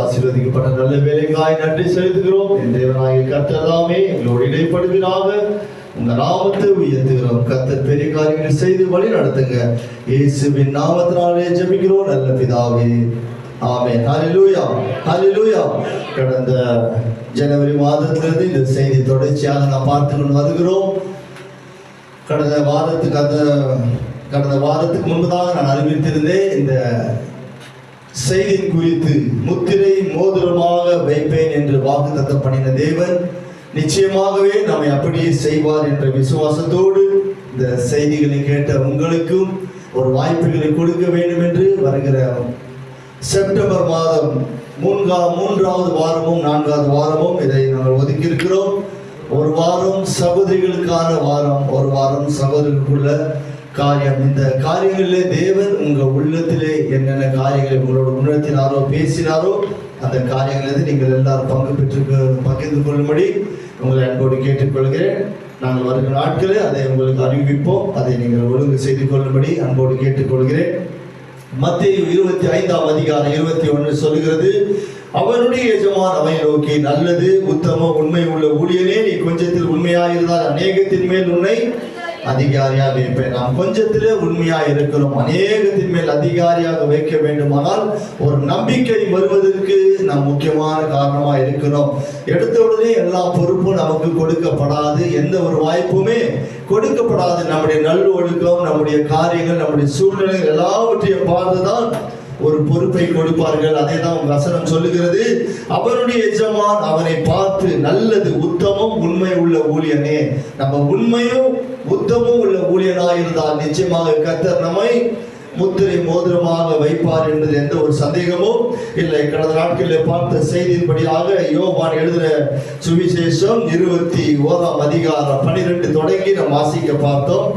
ஆசீர்வதிக்கப்பட்ட நல்ல வேலைக்காய் நன்றி செலுத்துகிறோம். என் தேவனாகிய கர்த்தர் தாமே எங்களோடு இடைப்படுவீராக. உங்க நாமத்தை உயர்த்துகிறோம். கர்த்தர் பெரிய காரியங்களை செய்து வழி நடத்துங்க. இயேசுவின் நாமத்தினாலே ஜெபிக்கிறோம் நல்ல பிதாவே, ஆமென். ஹல்லேலூயா, ஹல்லேலூயா. கடந்த ஜனவரி மாதத்திலிருந்து இந்த செய்தி தொடர்ச்சியாக நாம் பார்த்து கொண்டு வருகிறோம். கடந்த வாரத்துக்கு முன்பதாக நான் அறிவித்திருந்தேன் இந்த செய்தியின் குறித்து. முத்திரை மோதிரமாக வைப்பேன் என்று வாக்குத்தத்தம் பண்ணின தேவன் நிச்சயமாகவே நம்மை அப்படியே செய்வார் என்ற விசுவாசத்தோடு இந்த செய்திகளை கேட்ட உங்களுக்கும் ஒரு வாய்ப்புகளை கொடுக்க வேண்டும் என்று வருகிற செப்டம்பர் மாதம் 3வது வாரமும் 4வது வாரமும் இதை நாங்கள் ஒதுக்கி இருக்கிறோம். ஒரு வாரம் சகோதரிகளுக்கான வாரம், ஒரு வாரம் சகோதரர்களுக்குள்ள காரியம். இந்த காரியங்களிலே தேவன் உங்க உள்ளத்திலே என்னென்ன காரியங்களை உங்களோட உணர்த்தினாரோ பேசினாரோ அந்த காரியங்களிலிருந்து நீங்கள் எல்லாரும் பகிர்ந்து கொள்ளும்படி உங்களை அன்போடு கேட்டுக்கொள்கிறேன். நாங்கள் வருகிற நாட்களே அதை உங்களுக்கு அறிவிப்போம். அதை நீங்கள் ஒழுங்கு செய்து கொள்ளும்படி அன்போடு கேட்டுக்கொள்கிறேன். மத்தேயு 25ஆம் அதிகாரம் 21 சொல்லுகிறது, அவனுடைய எஜமான் அவனை நோக்கி, நல்லது உத்தம உண்மை உள்ள ஊழியனே, நீ கொஞ்சத்தில் உண்மையாயிருந்தால் அநேகத்தின் மேல் உன்னை அதிகாரியாக வைப்பேன். நாம் கொஞ்சத்திலே உண்மையாக இருக்கிறோம், அநேகத்தின் மேல் அதிகாரியாக வைக்க வேண்டுமானால் ஒரு நம்பிக்கை வருவதற்கு நாம் முக்கியமான காரணமாக இருக்கிறோம். எடுத்த உடனே எல்லா பொறுப்பும் நமக்கு கொடுக்கப்படாது, எந்த ஒரு வாய்ப்புமே கொடுக்கப்படாது. நம்முடைய நல்லொழுக்கம், நம்முடைய காரியங்கள், நம்முடைய சூழ்நிலைகள் எல்லாவற்றையும் பார்த்துதான் ஒரு பொறுப்பை கொடுப்பார்கள். அதை தான் வசனம் சொல்லுகிறது, அவனுடைய எஜமான் அவனை பார்த்து, நல்லது உத்தமம் உண்மை உள்ள ஊழியனே. நம்ம உண்மையும் உத்தமும் உள்ள ஊழியனாக இருந்தால் நிச்சயமாக கர்த்தர் நம்மை முத்திரை மோதிரமாக வைப்பார் என்பது எந்த ஒரு சந்தேகமும் இல்லை. கடந்த நாட்களில் பார்த்த செய்தியின்படியாக யோவான் எழுதின சுவிசேஷம் 21 அதிகாரம் 12 தொடங்கி நாம் வாசிக்க பார்த்தோம்.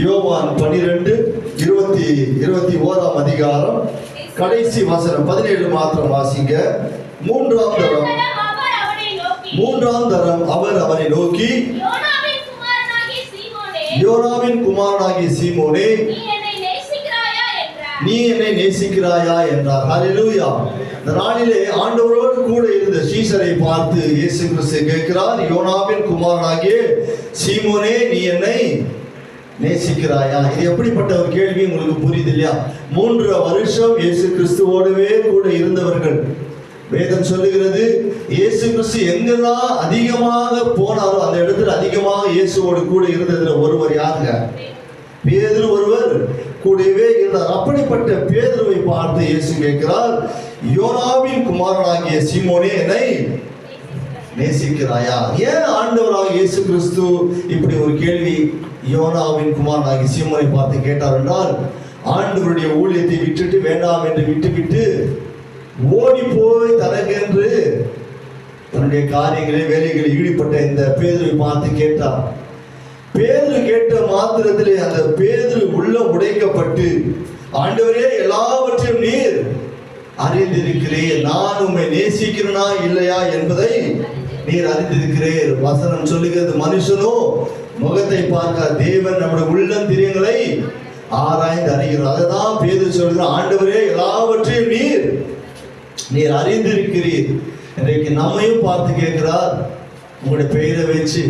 யோவான் 12:21 அதிகாரம் கடைசி வசனம் 17 மாத்திரம் வாசிங்க. மூன்றாம் தரம் அவர் அவரை நோக்கி, யோனாவின் குமாரனாகிய சீமோனே, நீ என்னை நேசிக்கிறாயா என்றார். ஹல்லேலூயா. இந்த நாளிலே ஆண்டவரோடு கூட இருந்த சீஷரை பார்த்து இயேசு கிறிஸ்து கேட்கிறார், யோனாவின் குமாரனாகிய சீமோனே, நீ என்னை நேசிக்கிறாயா? இது எப்படிப்பட்ட ஒரு கேள்வி உங்களுக்கு புரியுது இல்லையா? 3 வருஷம் இயேசு கிறிஸ்துவோடவே கூட இருந்தவர்கள். வேதம் சொல்லுகிறது, இயேசு கிறிஸ்து எங்கெல்லாம் அதிகமாக போனாரோ அந்த இடத்துல அதிகமாக இயேசுவோடு கூட இருந்ததுல ஒருவர் யாருங்க? பேதுரு ஒருவர் கூடவே இருந்தார். அப்படிப்பட்ட பேதுருவை பார்த்து இயேசு கேட்கிறார், யோனாவின் குமாரனாகிய சீமோனே, என்னை நேசிக்கிறாயா? ஏன் ஆண்டவராக இயேசு கிறிஸ்து இப்படி ஒரு கேள்வி யோனாவின் குமாரனாகிய சீமோனை பார்த்து கேட்டார் என்றால், ஆண்டவருடைய ஊழியத்தை விட்டுட்டு வேண்டாம் என்று விட்டுவிட்டு ஓடி போய் தனக்கென்று தன்னுடைய காரியங்களில் வேலைகளில் ஈடுபட்ட இந்த பேதுருவை பார்த்து கேட்டார். பேதுரு கேட்ட மாத்திரத்திலே அந்த பேதுரு உள்ளம் உடைக்கப்பட்டு, ஆண்டவரே, எல்லாவற்றையும் நீர் அறிந்திருக்கிறீர், நான் உம்மை நேசிக்கிறேனா இல்லையா என்பதை நீர் அறிந்திருக்கிறீர். வசனம் சொல்லுகிறது, மனுஷனோ முகத்தை பார்க்க, தேவன் நம்முடைய உள்ளம் திரியங்களை ஆராய்ந்து அறிகிறார். அதுதான் பேதுரு சொல்கிறார், ஆண்டவரே, எல்லாவற்றையும் நீர் அறிந்திருக்கிறீர். இன்றைக்கு நம்மையும் பார்த்து கேட்கிறார், உங்களுடைய பெயரை வச்சு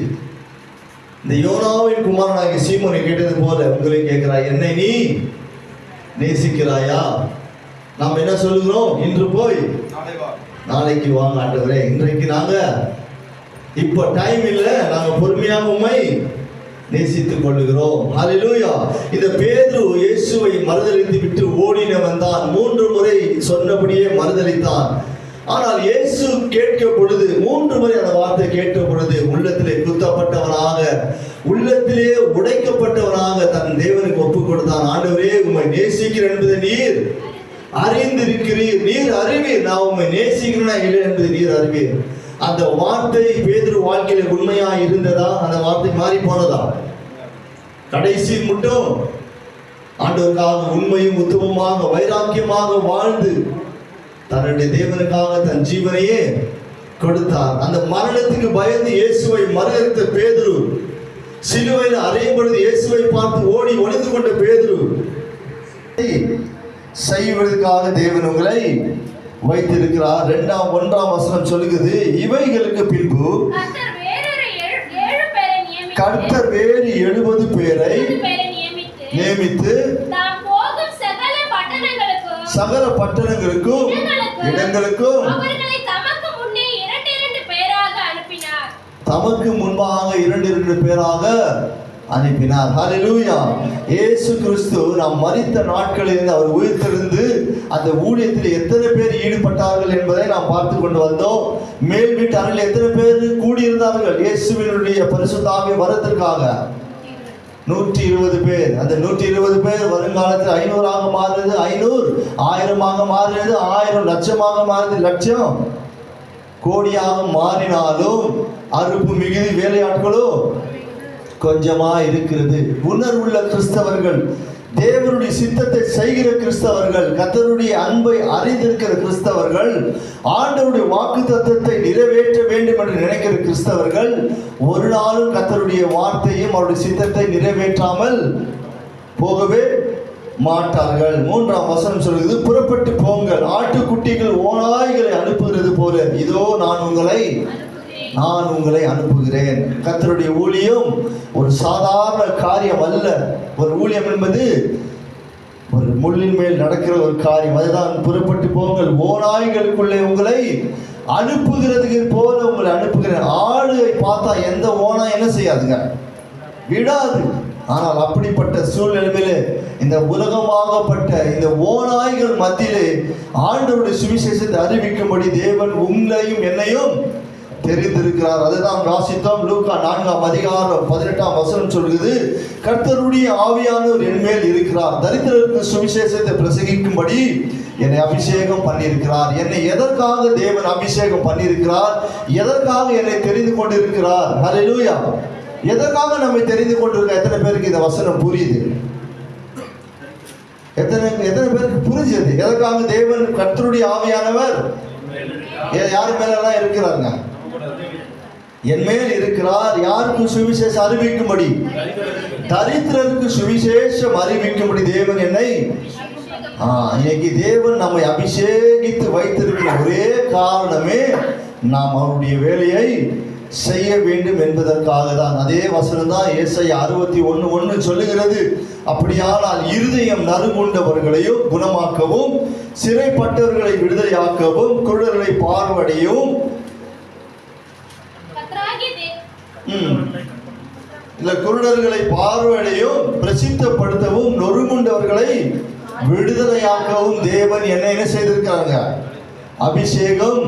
இந்த யோனாவின் குமாரனாகிய சீமோனை கேட்டது போல உங்களை கேட்கிறார், என்னை நீ நேசிக்கிறாயா? நாம் என்ன சொல்லுகிறோம்? இன்று போய் நாளைக்கு வாங்க ஆண்டவரே, இன்றைக்கு நாங்க இப்ப டைம் இல்லை, நாங்க பொறுமையாக உம்மை நேசித்துக் கொள்ளுகிறோம். ஹல்லேலூயா. இந்த பேதுரு இயேசுவை மறுதலித்து விட்டு ஓடினவன் தான். 3 முறை சொன்னபடியே மறுதலித்தான். ஆனால் இயேசு கேட்க பொழுது 3 முறை அந்த வார்த்தை கேட்ட பொழுது உள்ளத்திலே குத்தப்பட்டவனாக, உள்ளத்திலே உடைக்கப்பட்டவனாக தன் தேவனுக்கு ஒப்புக் கொடுத்தான். ஆண்டவரே, உம்மை நேசிக்கிறேன் என்பதை நீர் அறிந்திருக்கிறீர், நீர் அறிவீர், நான் உம்மை நேசிக்கிறேனா இல்லை என்பதை நீர் அறிவீர். அந்த வார்த்தை பேதுரு வாழ்க்கையில உண்மையா இருந்ததா? அந்த வார்த்தை மாறி போனதா? கடைசி மட்டும் ஆண்டவருக்காக உண்மையும் உத்தமமாக வைராக்கியமாக வாழ்ந்து தன்னுடைய தேவனுக்காக தன் ஜீவனையே கொடுத்தார். அந்த மரணத்துக்கு பயந்து இயேசுவை மறுதலித்த பேதுரு, சிலுவையில் அறையும் பொழுது இயேசுவை பார்த்து ஓடி ஒளிந்து கொண்ட பேதுரு, செய்வதற்காக தேவன் உங்களை வைத்திருக்கிறார். 1ஆம் வசனம் சொல்லுகிறது, இவைகளுக்கு பின்பு கர்த்தர் வேறு 70 பேரை நியமித்து சகல பட்டணங்களுக்கும் இடங்களுக்கும் தமக்கு முன்பாக 2 பேராக அனுப்பினார். ஹல்லேலூயா. இயேசு கிறிஸ்து நாம் மரித்த நாட்களில் அவர் உயிர்த்தெழுந்து அந்த ஊழியத்தில் எத்தனை பேர் ஈடுபட்டார்கள் என்பதை நாம் பார்த்து கொண்டு வந்தோம். மேல் வீட்டு அறையில் எத்தனை பேர் கூடியிருந்தார்கள் இயேசுவினுடைய பரிசுத்த ஆவியை வரத்திற்காக? 120 பேர். அந்த 120 பேர் வருங்காலத்தில் 500ஆக மாறுறது, 500 1000ஆக மாறுறது, 1000 லட்சமாக மாறுறது, லட்சம் கோடியாக மாறினாலும் அறுப்பு மிகுதி வேலையாட்களோ கொஞ்சமா இருக்கிறது. உணர்வுள்ள கிறிஸ்தவர்கள், தேவனுடைய சித்தத்தை செய்கிற கிறிஸ்தவர்கள், கர்த்தருடைய அன்பை அறிந்திருக்கிற கிறிஸ்தவர்கள், ஆண்டவருடைய வாக்குத்தத்தத்தை நிறைவேற்ற வேண்டும் என்று நினைக்கிற கிறிஸ்தவர்கள் ஒரு நாளும் கர்த்தருடைய வார்த்தையும் அவருடைய சித்தத்தை நிறைவேற்றாமல் போகவே மாட்டார்கள். 3ஆம் வசனம் சொல்கிறது, புறப்பட்டு போங்கள், ஆட்டுக்குட்டிகள் ஓநாய்களை அனுப்புகிறது போல இதோ நான் உங்களை அனுப்புகிறேன். கர்த்தருடைய ஊழியம் ஒரு சாதாரண காரியம் அல்ல. ஒரு ஊழியம் என்பது ஒரு முள்ளின் மேல் நடக்கிற ஒரு காரியம். அதுதான் புறப்பட்டு போங்கள், ஓநாய்களுக்குள்ளே உங்களை அனுப்புகிறதுக்கு போல உங்களை அனுப்புகிறேன். ஆடுகளை பார்த்தா எந்த ஓனாய் என்ன செய்யாதுங்க? விடாது. ஆனால் அப்படிப்பட்ட சூழ்நிலையிலே இந்த உலகமாகப்பட்ட இந்த ஓநாய்கள் மத்தியிலே ஆண்டவருடைய சுவிசேஷத்தை அறிவிக்கும்படி தேவன் உங்களையும் என்னையும் தெரிந்திருக்கிறார். அதுதான் வாசித்தோம். லூக்கா 4:18 சொல்கிறது, கர்த்தருடைய ஆவியானவர் என்மேல் இருக்கிறார், தரித்திரருக்கு சுவிசேஷத்தை பிரசங்கிக்கும்படி என்னை அபிஷேகம் பண்ணியிருக்கிறார். என்னை எதற்காக தேவன் அபிஷேகம் பண்ணியிருக்கிறார்? எதற்காக என்னை தெரிந்து கொண்டிருக்கிறார்? ஹல்லேலூயா. எதற்காக நம்மை தெரிந்து கொண்டிருக்க? எத்தனை பேருக்கு இந்த வசனம் புரியுது? எத்தனை பேருக்கு புரிஞ்சது? எதற்காக தேவன் கர்த்தருடைய ஆவியானவர் யார் மேலெல்லாம் இருக்கிறாருங்க? என் மேல் இருக்கிறார். யாருக்கு சுவிசேஷம் அறிவிக்கும்படி? தரித்திரருக்கு சுவிசேஷம் அறிவிக்கும்படி தேவன் என்னை இன்னைக்கு தேவன் நம்மை அபிஷேகித்து வைத்திருக்கிற ஒரே காரணமே நாம் அவருடைய வேலையை செய்ய வேண்டும் என்பதற்காக தான். அதே வசனம் தான் ஏசாயா 61:1 சொல்லுகிறது, அப்படியானால் இருதயம் நறுங்குண்டவர்களையும் குணமாக்கவும், சிறைப்பட்டவர்களை விடுதலையாக்கவும், குருடர்களை பார்வையவும், குருடர்களை பார்வையையும் பிரசித்தப்படுத்தவும், நொறுங்குண்டவர்களை விடுதலையாக்கவும் தேவன் என்ன செய்திருக்கிறாங்க? அபிஷேகம்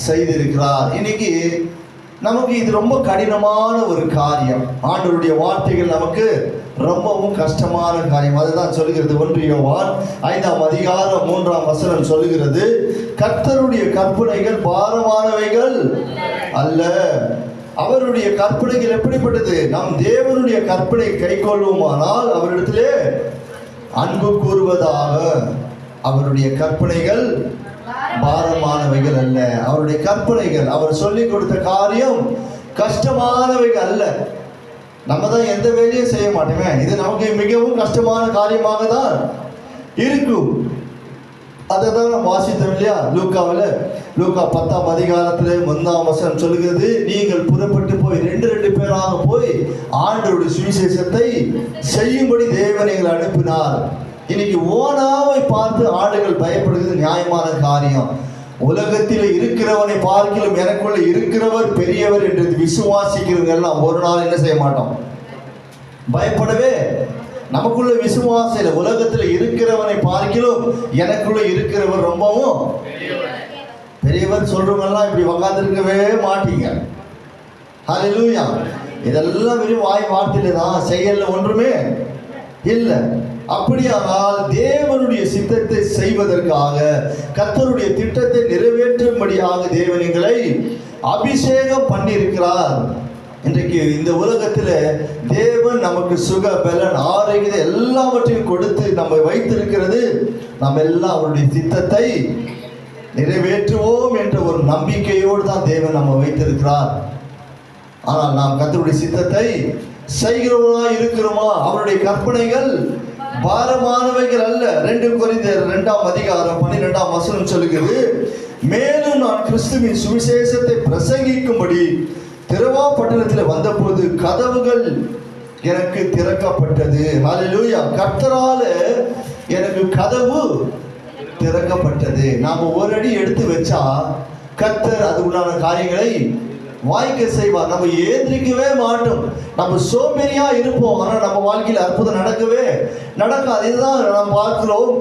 செய்திருக்கிறார். இன்னைக்கு நமக்கு இது ரொம்ப கடினமான ஒரு காரியம். ஆண்டவருடைய வார்த்தைகள் நமக்கு ரொம்பவும் கஷ்டமான காரியம். அதுதான் சொல்லுகிறது 1 யோவான் 5:3 சொல்லுகிறது, கர்த்தருடைய கற்பனைகள் பாரமானவைகள் அல்ல. அவருடைய கற்பனைகள் எப்படிப்பட்டது? நம் தேவனுடைய கற்பனை கை கொள்வோமானால் அவரிடத்திலே அன்பு கூறுவதாக. அவருடைய கற்பனைகள் பாரமானவைகள் அல்ல. அவருடைய கற்பனைகள், அவர் சொல்லிக் கொடுத்த காரியம் கஷ்டமானவைகள் அல்ல. நம்ம தான் எந்த வேலையும் செய்ய மாட்டோமே, இது நமக்கு மிகவும் கஷ்டமான காரியமாக தான் இருக்கும். அதை தான் நம்ம வாசித்தோம் இல்லையா? லூக்கா 10:1 சொல்லுகிறது, நீங்கள் புறப்பட்டு போய் 2 பேராக போய் ஆண்டவருடைய சுவிசேஷத்தை செய்யும்படி தேவன் எங்களை அனுப்பினார். இன்னைக்கு ஓனாவை பார்த்து ஆடுகள் பயப்படுகிறது நியாயமான காரியம். உலகத்தில் இருக்கிறவனை பார்க்கிலும் எனக்குள்ள இருக்கிறவர் பெரியவர் என்று விசுவாசிக்கிறவங்க எல்லாம் ஒரு நாள் என்ன செய்ய மாட்டோம்? பயப்படவே. நமக்குள்ள விசுவாசம் இல்லை. உலகத்தில் இருக்கிறவனை பார்க்கிலும் எனக்குள்ள இருக்கிறவர் ரொம்பவும் பெரியவர் சொல்றவங்கெல்லாம் இப்படி உட்கார்ந்துருக்கவே மாட்டீங்க. ஹல்லேலூயா. இதெல்லாம் வெறும் வாய் வார்த்தையில தான், செயல்ல ஒன்றுமே இல்லை. அப்படியானால் தேவனுடைய சித்தத்தை செய்வதற்காக, கர்த்தருடைய திட்டத்தை நிறைவேற்றும்படியாக தேவன் எங்களை அபிஷேகம் பண்ணியிருக்கிறார். இன்றைக்கு இந்த உலகத்தில் தேவன் நமக்கு சுக பலன் ஆரோக்கியத்தை எல்லாவற்றையும் கொடுத்து நம்மை வைத்திருக்கிறது. நம்ம எல்லாம் அவருடைய சித்தத்தை நிறைவேற்றுவோம் என்ற ஒரு நம்பிக்கையோடு தான் தேவன் நம்ம வைத்திருக்கிறார். ஆனால் நாம் கர்த்தருடைய சித்தத்தை செய்கிறவர்களா இருக்கிறோமா? அவருடைய கற்பனைகள் பாரமானவைகள் அல்ல. 2 கொரிந்தியர் 2:12 சொல்லுகிறது, மேலும் நான் கிறிஸ்துவின் சுவிசேஷத்தை பிரசங்கிக்கும்படி திரவா பட்டணத்தில் வந்தபோது கதவுகள் எனக்கு திறக்கப்பட்டது. ஹல்லேலூயா. கர்த்தரால எனக்கு கதவு திறக்கப்பட்டது. நாம ஒரு அடி எடுத்து வச்சா கர்த்தர் அது உண்டான காரியங்களை வாய்க்க செய்வார். நம்ம ஏந்திரிக்கவே மாட்டோம், நம்ம சோம்பேறியா இருப்போம். ஆனா நம்ம வாழ்க்கையில் அற்புதம் நடக்கவே நடக்காது. இதுதான் நாம் பார்க்கிறோம்.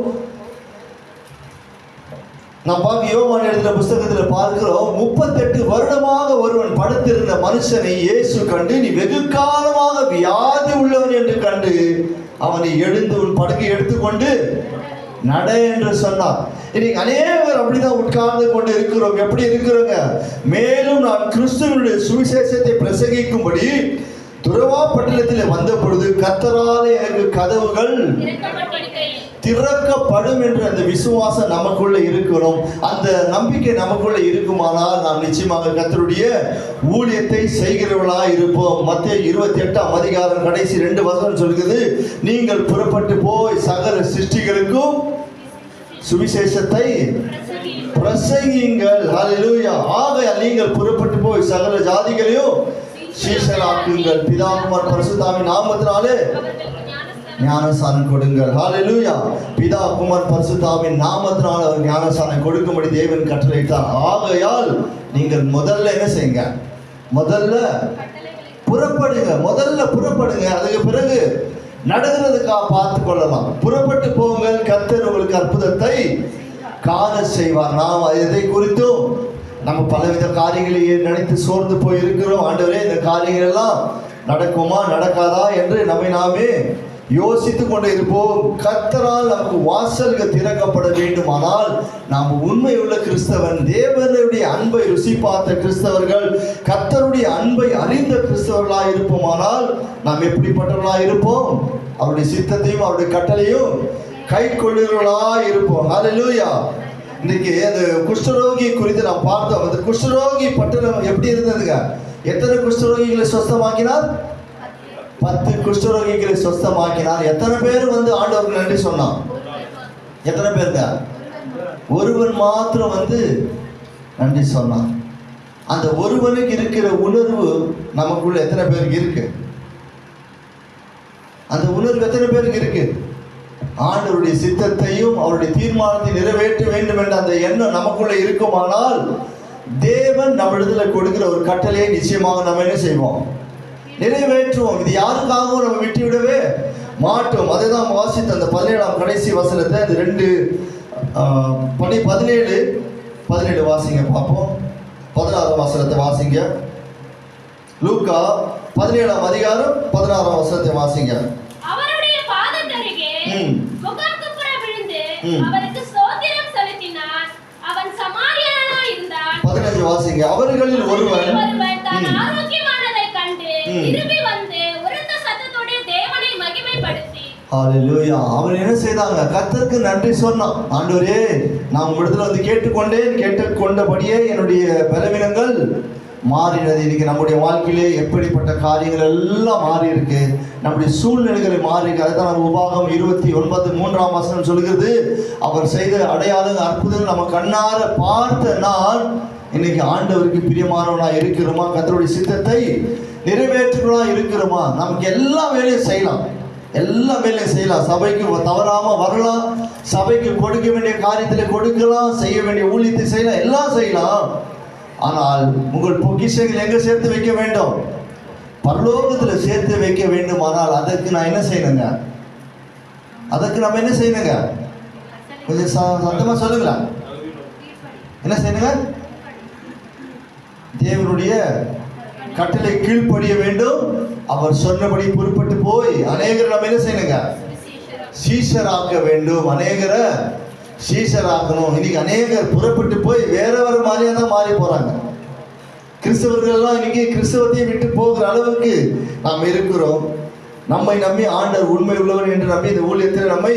நாம் யோவான் எழுதின புஸ்தகத்தில் பார்க்கிறோம், 38 வருடமாக ஒருவன் படுத்திருந்த மனுஷனை இயேசு கண்டு, நீ வெகு காலமாக வியாதி உள்ளவன் என்று கண்டு அவனை எழுந்து உன் படுக்கை எடுத்துக்கொண்டு நட என்று சொன்னார். இன்னைக்கு அநேகர் அப்படிதான் உட்கார்ந்து கொண்டு இருக்கிறோம். எப்படி இருக்கிறோங்க? மேலும் நான் கிறிஸ்துவனுடைய சுவிசேஷத்தை பிரசங்கிக்கும்படி துறவா பட்டணத்தில் வந்த பொழுது கர்த்தராலே எனக்கு கதவுகள் திறக்கப்படும் என்ற அந்த விசுவாசம் நமக்குள்ள இருக்கணும். அந்த நம்பிக்கை நமக்குள்ள இருக்குமானால் நாம் நிச்சயமாக கர்த்தருடைய ஊழியத்தை செய்கிறவர்களாக இருப்போம். மத்தேயு 28 கடைசி 2 வசனம் சொல்கிறது, நீங்கள் புறப்பட்டு போய் சகல சிருஷ்டிகளுக்கும் சுவிசேஷத்தை பிரசங்கியுங்கள். ஹல்லேலூயா. ஆகையால் நீங்கள் புறப்பட்டு போய் சகல ஜாதிகளையும் சீஷராக்குங்கள், பிதா குமாரன் பரிசுத்தாவின் நாமத்தினாலே ஞானஸ்நானம் கொடுங்கள். ஹல்லேலூயா. பிதா குமாரன் பரிசுத்தாவின் நாமத்தினால் அவர் ஞானஸ்நானம் கொடுக்கும்படி தேவன் கட்டளையிட்டார். ஆகையால் நீங்கள் முதல்ல என்ன செய்யுங்க? முதல்ல புறப்படுங்க. அதுக்கு பிறகு நடக்கிறதுக்காக பார்த்து கொள்ளலாம். புறப்பட்டு போங்கள், கர்த்தர் உங்களுக்கு அற்புதத்தை காண செய்வார். நாம் இதை குறித்தும் நம்ம பலவித காரியங்களை நினைத்து சோர்ந்து போய் இருக்கிறோம். ஆண்டவரே, இந்த காரியங்கள் எல்லாம் நடக்குமா நடக்காதா என்று நம்மை நாமே யோசித்து கொண்டு இருப்போம். கர்த்தரால் நமக்கு வாசல்கள் திறக்கப்பட வேண்டுமானால் நாம் உண்மையுள்ள கிறிஸ்தவன், தேவனுடைய அன்பை ருசி பார்த்த கிறிஸ்தவர்கள், கர்த்தருடைய அன்பை அறிந்த கிறிஸ்தவர்களாக இருப்போமானால் நாம் எப்படிப்பட்டவர்களாக இருப்போம்? அவருடைய சித்தத்தையும் அவருடைய கட்டளையும் கை கொள்ளுகிறவர்களாக இருப்போம். ஹல்லேலூயா. இன்னைக்கு அந்த குஷ்டரோகி குறித்து நாம் பார்த்தோம். அந்த குஷ்டரோகி பட்டணம் எப்படி இருந்ததுங்க? எத்தனை குஷ்டரோகிகளை சொஸ்தமாக்கினார்? 10 குஷ்டரோகிகளை சொஸ்தமாக்கினார். எத்தனை பேர் வந்து ஆண்டவருக்கு நன்றி சொன்னான்? எத்தனை பேருங்க? ஒருவன் மாத்திரம் வந்து நன்றி சொன்னான். அந்த ஒருவனுக்கு இருக்கிற உணர்வு நமக்குள்ள எத்தனை பேருக்கு இருக்கு? அந்த உணர்வு எத்தனை பேருக்கு இருக்கு? ஆண்டவருடைய சித்தத்தையும் அவருடைய தீர்மானத்தை நிறைவேற்ற வேண்டும் என்ற அந்த எண்ணம் நமக்குள்ள இருக்குமானால் தேவன் நம்மிடத்துல கொடுக்கிற ஒரு கட்டளையை நிச்சயமாக நம்ம என்ன செய்வோம்? நிறைவேற்றுவோம். இது யாருக்காகவும் நம்ம விட்டுவிடவே மாட்டோம். அதை தான் வாசித்த அந்த 17ஆம் கடைசி வசனத்தை, அந்த 17 வாசிங்க பார்ப்போம். 16ஆம் வசனத்தை வாசிங்க. லூக்கா 17ஆம் அதிகாரம் 16ஆம் வசனத்தை வாசிங்க. அவருடைய பாதத்தருகே முகங்குப்புற விழுந்து அவருக்கு ஸ்தோத்திரம் செலுத்தினார். அவன் சமாரியனாய் இருந்தான். 15 வாசிங்க. அவர்களில் ஒருவன் தான் ஆரோக்கியமானதைக் கண்டு திரும்பி வந்து உரத்த சத்தத்தோடு தேவனை மகிமைப்படுத்தி. ஹல்லேலூயா. அவன் என்ன செய்தாங்க? கர்த்தருக்கு நன்றி சொன்னான். ஆண்டவரே, நான் உம்மிடத்தில் வந்து கேட்டுக்கொண்டபடியே என்னுடைய பலவீனங்கள் மாறினது. இன்னைக்கு நம்முடைய வாழ்க்கையிலே எப்படிப்பட்ட காரியங்கள் எல்லாம் மாறி இருக்கு, நம்முடைய சூழ்நிலைகளை மாறி இருக்கு. அதுதான் நம்ம உபாகம் 29:3 வசனம் சொல்கிறது, அவர் செய்த அடையாளங்கள் அற்புதங்கள் நம்ம கண்ணார பார்த்த நான் இன்னைக்கு ஆண்டவருக்கு பிரியமானவனா இருக்கிறோமா? கர்த்தருடைய சித்தத்தை நிறைவேற்றுகிறவனா இருக்கிறோமா? நமக்கு எல்லா வேலையும் செய்யலாம், எல்லா வேலையும் செய்யலாம். சபைக்கு தவறாம வரலாம், சபைக்கு கொடுக்க வேண்டிய காரியத்தில் கொடுக்கலாம், செய்ய வேண்டிய ஊழியத்தை செய்யலாம், எல்லாம் செய்யலாம். ஆனால் உங்கள் பொக்கிஷங்கள் எங்க சேர்த்து வைக்க வேண்டும்? பரலோகத்தில் சேர்த்து வைக்க வேண்டுமானால் அதற்கு நான் என்ன செய்யணுங்க? அதற்கு நம்ம என்ன செய்யணுங்க? கொஞ்சம் சத்தமா சொல்லுங்களா. என்ன செய்யணுங்க? தேவனுடைய கட்டளை கீழ்ப்படிய வேண்டும். அவர் சொன்னபடி பொறுப்பட்டு போய் அநேகரை நம்ம என்ன செய்யணுங்க? சீஷராக்க வேண்டும். அநேகரை சீஷராக்கணும். இன்னைக்கு அநேகர் புறப்பட்டு போய் வேற மாதிரியா தான் மாறி போறாங்க. கிறிஸ்தவர்கள் எல்லாம் இன்னைக்கு கிறிஸ்தவத்தையும் விட்டு போகிற அளவுக்கு நாம் இருக்கிறோம். நம்மை நம்பி ஆண்டவர் உண்மை உள்ளவர் என்று நம்பி இந்த ஊழியத்தில் நம்மை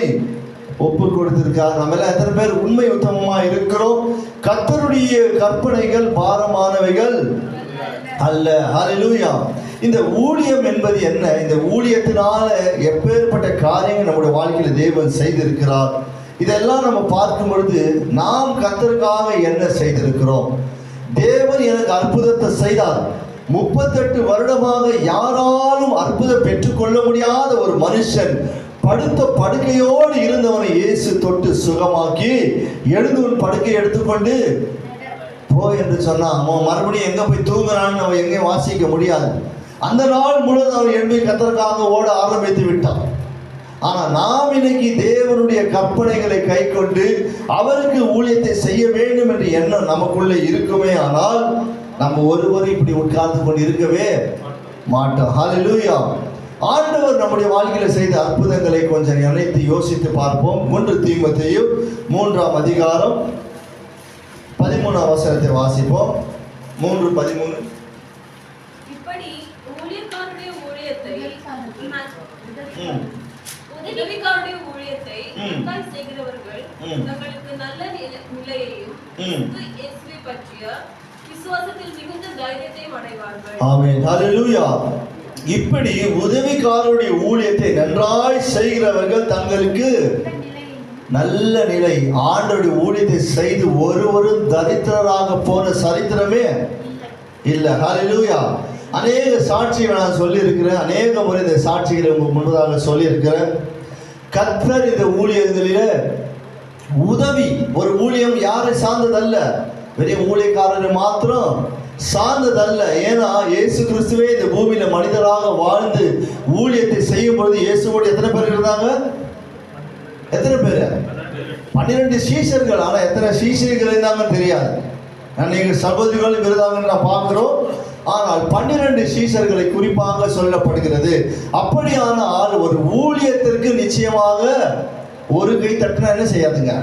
ஒப்பு கொடுத்திருக்கார். நம்ம எல்லாம் எத்தனை பேர் உண்மை உத்தமமா இருக்கிறோம்? கர்த்தருடைய கற்பனைகள் பாரமானவைகள் அல்ல. ஹல்லேலூயா. இந்த ஊழியம் என்பது என்ன? இந்த ஊழியத்தினால எப்பேற்பட்ட காரியங்கள் நம்முடைய வாழ்க்கையில் தேவன் செய்திருக்கிறார். இதெல்லாம் நம்ம பார்க்கும் பொழுது நாம் கர்த்தருக்காக என்ன செய்திருக்கிறோம்? தேவன் எனக்கு அற்புதத்தை செய்தார். 38 வருடமாக யாராலும் அற்புதம் பெற்றுக்கொள்ள முடியாத ஒரு மனுஷன் படுத்த படுக்கையோடு இருந்தவனை இயேசு தொட்டு சுகமாக்கி எழுந்து உன் படுக்கையை எடுத்துக்கொண்டு போ என்று சொன்னான். அவன் மறுபடியும் எங்க போய் தூங்குறான்னு அவன் எங்கேயும் வாசிக்க முடியாது. அந்த நாள் முழுவதும் அவன் எழுப்பி கர்த்தருக்காக ஓட ஆரம்பித்து விட்டான். ஆனால் நாம் இன்னைக்கு தேவனுடைய கற்பனைகளை கை கொண்டு அவருக்கு ஊழியத்தை செய்ய வேண்டும் என்ற எண்ணம் நமக்குள்ளே இருக்குமே ஆனால் நம்ம ஒருவரும் இப்படி உட்கார்ந்து கொண்டு இருக்கவே மாட்டோம். ஹல்லேலூயா. ஆண்டவர் நம்முடைய வாழ்க்கையில செய்த அற்புதங்களை கொஞ்சம் நினைத்து யோசித்து பார்ப்போம். 1 தீமோத்தேயு 3ஆம் அதிகாரம் 13ஆம் வசனத்தை வாசிப்போம். 3:13. இப்படி ஊழியக்காரருடைய ஊழியத்தை உதவிக்காரருடைய ஊழியத்தை செய்கிறவர்கள் தங்களுக்கு நல்ல நிலையையும் இயேசுவை பற்றிய விசுவாசத்தில் மிகுந்த தைரியத்தையும் அடைவார்கள். ஆமென். ஹல்லேலூயா. இப்படி உதவிக்காரருடைய ஊழியத்தை நன்றாய் செய்கிறவர்கள் தங்களுக்கு நல்ல நிலை. ஆண்டவருடைய ஊழியத்தை செய்து ஒருவரும் தரித்திரராக போன சரித்திரமே இல்லை. ஹல்லேலூயா. அநேக சாட்சிகளை நான் சொல்லியிருக்கிறேன். அநேக முறை இந்த சாட்சிகளை உங்களுக்கு முன்பதாக சொல்லியிருக்கிறேன். கர்த்தர் இந்த ஊழியங்களில உதவி, ஒரு ஊழியம் யாரை சார்ந்ததல்ல, வெறும் ஊழியக்காரரை மாத்திரம் சார்ந்ததல்ல. ஏன்னா இயேசு கிறிஸ்துவே இந்த பூமியில மனிதராக வாழ்ந்து ஊழியத்தை செய்யும் பொழுது இயேசுவோடு எத்தனை பேர் இருந்தாங்க? எத்தனை பேர்? 12 சீஷர்கள். ஆனா எத்தனை சீஷர்கள் இருந்தாங்கன்னு தெரியாது. அநேக சகோதரிகளும் இருந்தாங்க நான் பார்க்கிறோம். ஆனால் 12 சீஷர்களை குறிப்பாக சொல்லப்படுகிறது. அப்படியானால் ஒரு ஊழியத்திற்கு நிச்சயமாக ஒரு கை தட்டினா என்ன செய்யாதுங்க,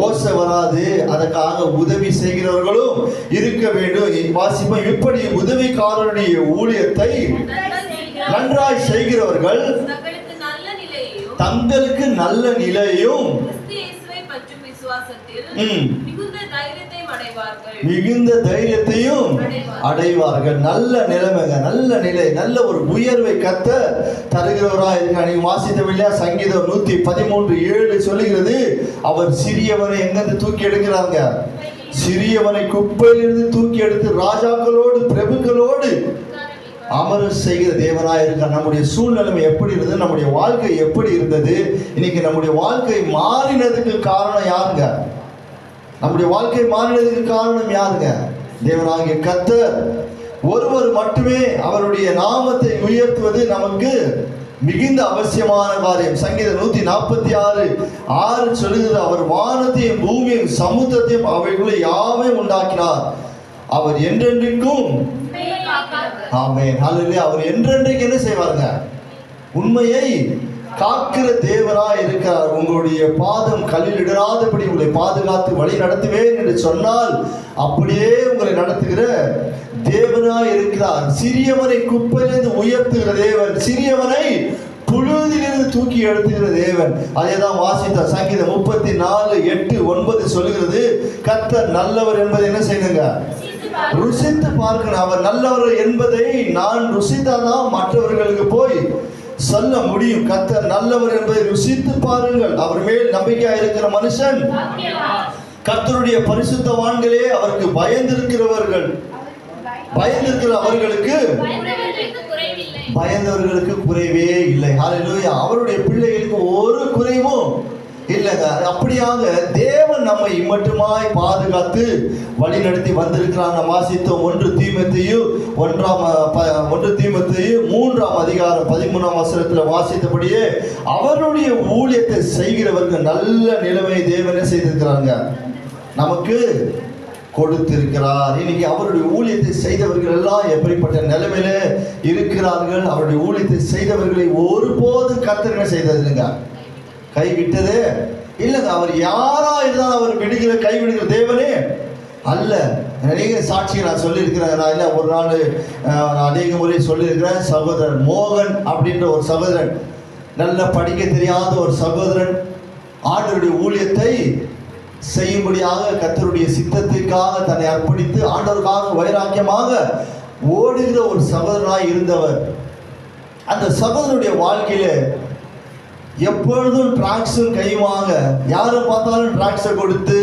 ஓசை வராது. அதற்காக உதவி செய்கிறவர்களும் இருக்க வேண்டும். வாசிப்போம், இப்படி உதவிக்காரருடைய ஊழியத்தை நன்றாய் செய்கிறவர்கள் தங்களுக்கு நல்ல நிலையும் மிகுந்த தைரியத்தையும் அடைவார்கள். நல்ல நிலைமைங்க, நல்ல நிலை, நல்ல ஒரு உயர்வை கத்த தருகிறவராக இருக்காங்க. நீங்க வாசித்தவில்லையா, சங்கீதம் 113:7 சொல்லுகிறது, அவர் சிறியவனை எங்கிருந்து தூக்கி எடுக்கிறாங்க, சிறியவனை குப்பையிலிருந்து தூக்கி எடுத்து ராஜாக்களோடு பிரபுக்களோடு அமர செய்கிற தேவனாய் இருக்க. நம்முடைய சூழ்நிலைமை எப்படி இருந்தது, நம்முடைய வாழ்க்கை எப்படி இருந்தது, இன்னைக்கு நம்முடைய வாழ்க்கை மாறினதுக்கு காரணம் யாருங்க? நம்முடைய வாழ்க்கை மாறினதுக்கு காரணம் யாருங்க? தேவனாகிய கர்த்தர் ஒருவர் மட்டுமே. அவருடைய நாமத்தை உயர்த்துவது நமக்கு மிகுந்த அவசியமான காரியம். சங்கீதம் 146:6 சொல்லுகிறது, அவர் வானத்தையும் பூமியையும் சமுத்திரத்தையும் அவைகளை யாவை உண்டாக்கினார், அவர் என்றென்றைக்கும். ஆமென், ஹல்லேலூயா. அவர் என்றென்றைக்கு என்ன செய்வாருங்க? உண்மையை காக்கிற தேவனாய் இருக்கிறார். உங்களுடைய பாதம் கல்லில் இடராதபடி உங்களை பாதுகாத்து வழி நடத்துவேன் என்று சொன்னால் அப்படியே உங்களை நடத்துகிற தேவனாய் இருக்கிறார். சிறியவனை குப்பையிலிருந்து உயர்த்துகிற தேவன், சிறியவனை புழுதிலிருந்து தூக்கி எடுத்துகிற தேவன். அதேதான் வாசித்த சங்கீதம் 34:8-9 சொல்லுகிறது, கர்த்தர் நல்லவர் என்பதை என்ன செய்யுங்க, ருசித்து பார்க்கணும். அவர் நல்லவர் என்பதை நான் ருசித்தாதான் மற்றவர்களுக்கு போய் சொல்ல முடியும். கர்த்தர் நல்லவர் என்பதை ருசித்து பாருங்கள். அவர் மேல் நம்பிக்கையா இருக்கிற மனுஷன், கர்த்தருடைய பரிசுத்தவான்களே, அவருக்கு பயந்திருக்கிறவர்கள், பயந்திருக்கிற அவர்களுக்கு பயந்தவர்களுக்கு குறைவே இல்லை. ஹல்லேலூயா. அவருடைய பிள்ளைகளுக்கு ஒரு குறைவும் இல்லைங்க. அப்படியாக தேவன் நம்மை இம்மட்டுமாய் பாதுகாத்து வழி நடத்தி வந்திருக்கிறான். நம்ம வாசித்தோம் 1 தீமோத்தேயு 3:13 வாசித்தபடியே அவருடைய ஊழியத்தை செய்கிறவர்கள் நல்ல நிலைமை தேவனே செய்திருக்கிறாங்க, நமக்கு கொடுத்திருக்கிறார். இன்னைக்கு அவருடைய ஊழியத்தை செய்தவர்கள் எல்லாம் எப்படிப்பட்ட நிலைமையில இருக்கிறார்கள்? அவருடைய ஊழியத்தை செய்தவர்களை ஒருபோதும் கர்த்தர் செய்தது இல்லைங்க, கைவிட்டதே இல்லைங்க. அவர் யாரா இருந்தாலும் அவர் விடுகிற கைவிடுகிற தேவனே அல்ல. நிறைய சாட்சியை நான் சொல்லியிருக்கிறேன். நான் இல்லை, ஒரு நாள் அநேக முறை சொல்லியிருக்கிறேன். சகோதரன் மோகன் அப்படின்ற ஒரு சகோதரன், நல்ல படிக்க தெரியாத ஒரு சகோதரன், ஆண்டவருடைய ஊழியத்தை செய்யும்படியாக கர்த்தருடைய சித்தத்திற்காக தன்னை அர்ப்பணித்து ஆண்டவருக்காக வைராக்கியமாக ஓடுகிற ஒரு சகோதரனாய் இருந்தவர். அந்த சகோதரனுடைய வாழ்க்கையில எப்பொழுதும் டிராக்ஸும் கையுமாக, யாரை பார்த்தாலும் டிராக்ஸை கொடுத்து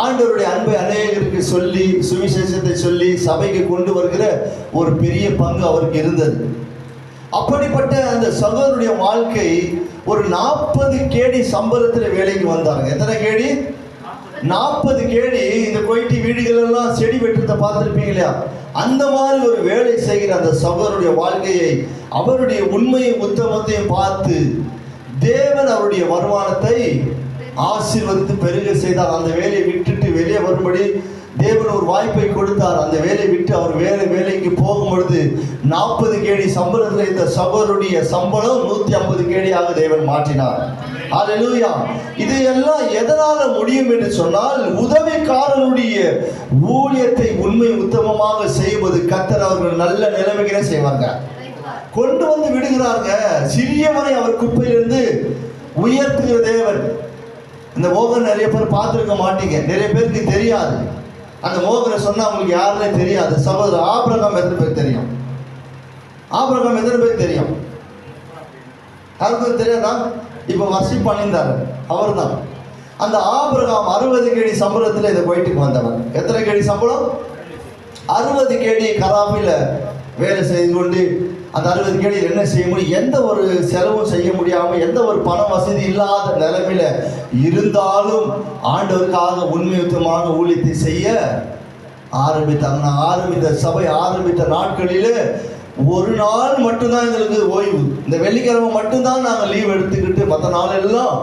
ஆண்டவருடைய அன்பை அநேகருக்கு சொல்லி சுவிசேஷத்தை சொல்லி சபைக்கு கொண்டு வருகிற ஒரு பெரிய பங்கு அவருக்கு இருந்தது. அப்படிப்பட்ட அந்த சகோதரனுடைய வாழ்க்கை ஒரு 40 கேடி சம்பளத்தில் வேலைக்கு வந்தாங்க. எத்தனை கேடி? 40 கேடி. இந்த கொய்ட்டி வீடுகள் எல்லாம் செடி வெட்டுறதை பார்த்துருப்பீங்க இல்லையா? அந்த மாதிரி ஒரு வேலை செய்கிற அந்த சகோதரனுடைய வாழ்க்கையை, அவருடைய உண்மையும் உத்தமத்தையும் பார்த்து தேவன் அவருடைய வருமானத்தை ஆசீர்வதித்து பெருக செய்தார். அந்த வேலையை விட்டுட்டு வெளியே வரும்படி தேவன் ஒரு வாய்ப்பை கொடுத்தார். அந்த வேலையை விட்டு அவர் வேலைக்கு போகும் பொழுது 40 கேடி சம்பளத்தில் இந்த சகோதரனுடைய சம்பளம் 150 கேடியாக தேவன் மாற்றினார். ஹல்லேலூயா. இது எல்லாம் எதனால முடியும் என்று சொன்னால், உதவிக்காரனுடைய ஊழியத்தை உண்மை உத்தமமாக செய்வது கர்த்தர் அவர்கள் நல்ல நிலைமைகளை செய்வாங்க, கொண்டு வந்து விடுகிறாங்க. சிறியவனை அவர் குப்பையிலிருந்து உயர்த்துகிற தேவன். இந்த மோகன் நிறைய பேர் பார்த்துருக்க மாட்டீங்க, நிறைய பேருக்கு தெரியாது. அந்த மோகனை சொன்னா உங்களுக்கு யாருன்னே தெரியாது. சகோதரர் ஆபிரகாம் எத்தனை பேர் தெரியும்? ஆபிரகாம் எத்தனை பேர் தெரியும்? யாருக்கும் தெரியாதா? இப்போ வர்ஷிப் பண்ணியிருந்தாரு, அவர் தான். அந்த ஆபிரகாம் 60 கேடி சம்பளத்தில் இந்த கோயிட்டுக்கு வந்தவர். எத்தனை கேடி சம்பளம்? 60 கேடி கராபில வேலை செய்து கொண்டு அந்த 60 கேடி என்ன செய்ய முடியும்? எந்த ஒரு செலவும் செய்ய முடியாமல், எந்த ஒரு பண வசதி இல்லாத நிலைமையில இருந்தாலும் ஆண்டவருக்காக உண்மையுத்தமாக ஊழியத்தை செய்ய ஆரம்பித்தாங்க. நான் ஆரம்பித்த சபை ஆரம்பித்த நாட்களில் ஒரு நாள் மட்டும்தான் எங்களுக்கு ஓய்வு. இந்த வெள்ளிக்கிழமை மட்டும்தான் நாங்கள் லீவ் எடுத்துக்கிட்டு மற்ற நாள் எல்லாம்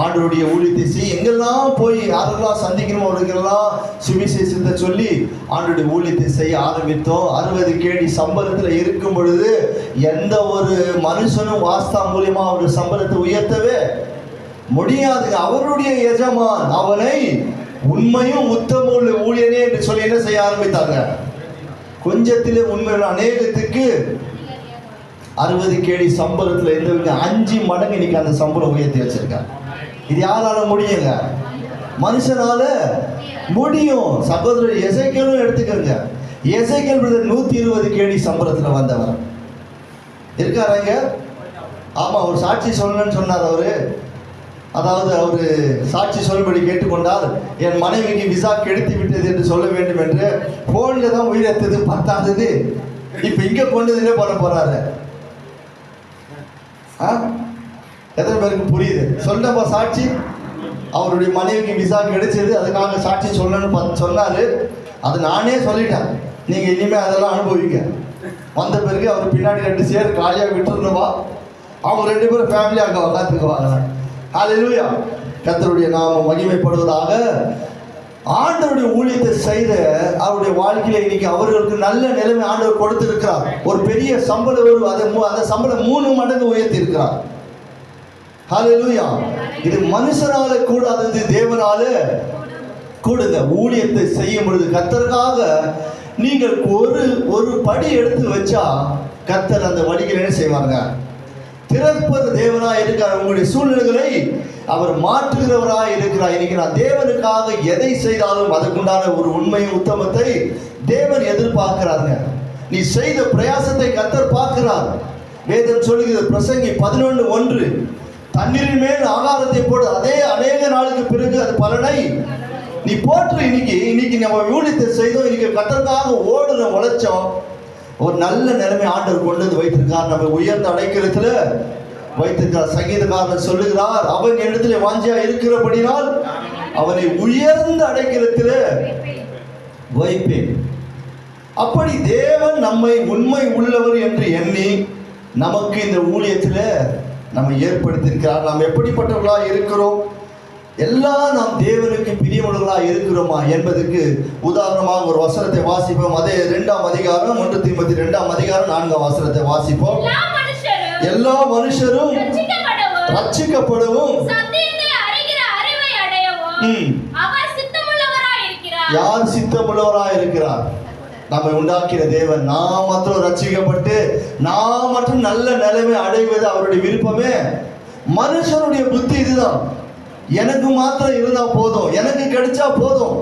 ஆண்டவருடைய ஊழியத்தை செய், எங்கெல்லாம் போய் யாரெல்லாம் சந்திக்கணும் அவர்களுக்கெல்லாம் சுவிசேஷத்தை சொல்லி ஆண்டவருடைய ஊழியத்தை செய்ய ஆரம்பித்தோம். 60 கேடி சம்பளத்தில் இருக்கும் பொழுது எந்த ஒரு மனுஷனும் வாஸ்தா மூலியமா அவருடைய சம்பளத்தை உயர்த்தவே முடியாது. அவருடைய எஜமான் அவனை உண்மையும் உத்தமுள்ள ஊழியனே என்று சொல்லி என்ன செய்ய ஆரம்பித்தாங்க. கொஞ்சத்திலே உண்மையுள்ள அநேகத்துக்கு 60 கேடி சம்பளத்தில் இருந்தவங்க 5 மடங்கு இன்னைக்கு அந்த சம்பளம் உயர்த்தி வச்சிருக்காங்க. இது யாரால முடியுங்க? மனுஷனால முடியும். சகோதரர் எசேக்கியேலும் எடுத்துக்கோங்க. எசேக்கியேல் 120 கேடி சம்பளத்தில் வந்தவர் இருக்காருங்க. ஆமா, அவர் சாட்சி சொல்லணும்னு சொன்னார். அவரு அதாவது அவரு சாட்சி சொல்லும்படி கேட்டுக்கொண்டார். என் மனைவிக்கு விசா கெடுத்து விட்டது என்று சொல்ல வேண்டும் என்று போன்ல தான் உயிரெத்தது பத்தாதது இப்ப இங்க கொண்டதுல பண்ண போறாரு. எத்தனை பேருக்கு புரியுது? சொல்லப்பா சாட்சி. அவருடைய மனைவிக்கு விசா கிடைச்சது, அதுக்காக சாட்சி சொல்லணும்னு சொன்னாரு. அது நானே சொல்லிட்டேன். நீங்க இனிமே அதெல்லாம் அனுபவிங்க. வந்த பிறகு அவர் பின்னாடி 2 சேர் காலியாக விட்டுருந்தவா, அவங்க 2 பேரும் ஃபேமிலி அங்கே உட்காந்துக்குவாங்க. ஹல்லேலூயா. கர்த்தருடைய நாமம் மகிமைப்படுவதாக. ஆண்டவருடைய ஊழியத்தை செய்த அவருடைய வாழ்க்கையில இன்னைக்கு அவர்களுக்கு நல்ல நிலைமை ஆண்டவர் கொடுத்திருக்கிறார். ஒரு பெரிய சம்பளம் அந்த சம்பளம் 3 மடங்கு உயர்த்தி இருக்கிறார். ஹல்லேலூயா. இது மனுஷனால கூடாதது, தேவனால கூடுங்க. ஊழியத்தை செய்யும் பொழுது கர்த்தருக்காக நீங்கள் ஒரு படி எடுத்து வச்சா கர்த்தர் அந்த வழிகளை என்ன செய்வாங்க? திறப்பது தேவனாய் இருக்கிறார். உங்களுடைய சூழ்நிலைகளை அவர் மாற்றுகிறவராய் இருக்கிறார். இன்னைக்கு நான் தேவனுக்காக எதை செய்தாலும் அதற்குண்டான ஒரு உண்மையும் உத்தமத்தை தேவன் எதிர்பார்க்கிறாருங்க. நீ செய்த பிரயாசத்தை கர்த்தர் பார்க்கிறார். வேதம் சொல்லுகிறது பிரசங்கி 11:1, தண்ணீரின் மேல் ஆகாரத்தை போடு, அதே அநேக நாளுக்கு பிறகு அது பலனை நீ போற்று. இன்னைக்கு நம்ம ஊழியத்தை செய்தோம், இன்னைக்கு கர்த்தருக்காக ஓடுன உழைச்சோம், ஒரு நல்ல நிலைமை ஆண்டவர் கொண்டு வந்து வைத்திருக்கார். நம்ம உயர்ந்த அடைக்கலத்துல வைத்திருக்கிறார். சங்கீதக்காரன் சொல்லுகிறார், அவன் இடத்துல வாஞ்சியா இருக்கிறபடினால் அவனை உயர்ந்த அடைக்கலத்துல வைப்பேன். அப்படி தேவன் நம்மை உண்மை உள்ளவர் என்று எண்ணி நமக்கு இந்த ஊழியத்துல நம்ம ஏற்படுத்தியிருக்கிறார். நாம் எப்படிப்பட்டவர்களா இருக்கிறோம், எல்லாம் நாம் தேவனுக்கு பிரியமுள்ளவர்களா இருக்கிறோமா என்பதற்கு உதாரணமாக ஒரு வசனத்தை வாசிப்போம். அதே 2ஆம் அதிகாரம் 1 தீமோத்தேயு 2ஆம் அதிகாரம் 4ஆம் வசனத்தை வாசிப்போம். எல்லா மனுஷரும் ரட்சிக்கப்படவும் யார் சித்தமுள்ளவராய் இருக்கிறார்? நம்மை உண்டாக்கிற தேவன். நாம் மாத்திரம் ரட்சிக்கப்பட்டு நாம் மட்டும் நல்ல நிலைமை அடைவது அவருடைய விருப்பமே. மனுஷனுடைய புத்தி இதுதான். எனக்கு மாத்திரம் இருந்தா போதும், எனக்கு கிடைச்சா போதும்,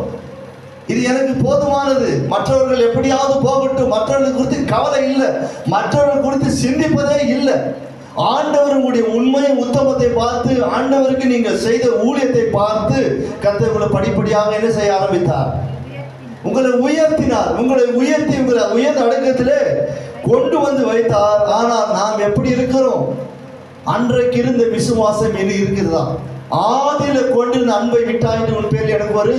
இது எனக்கு போதுமானது, மற்றவர்கள் எப்படியாவது போகட்டும், மற்றவர்கள் குறித்து கவலை இல்லை, மற்றவர்கள் குறித்து சிந்திப்பதே இல்லை. ஆண்டவருடைய உண்மை உத்தமத்தை பார்த்து, ஆண்டவருக்கு நீங்கள் செய்த ஊழியத்தை பார்த்து கர்த்தர் உங்களை படிப்படியாக என்ன செய்ய ஆரம்பித்தார்? உங்களை உயர்த்தினார். உங்களை உயர்த்தி உங்களை உயர்ந்த அடக்கத்திலே கொண்டு வந்து வைத்தார். ஆனால் நாம் எப்படி இருக்கிறோம்? அன்றைக்கு இருந்த விசுவாசம் இது இருக்கிறதா? ஆதியில கொண்டிருந்த அன்பை விட்டாயிட்டு உன் பேர் எனக்கு ஒரு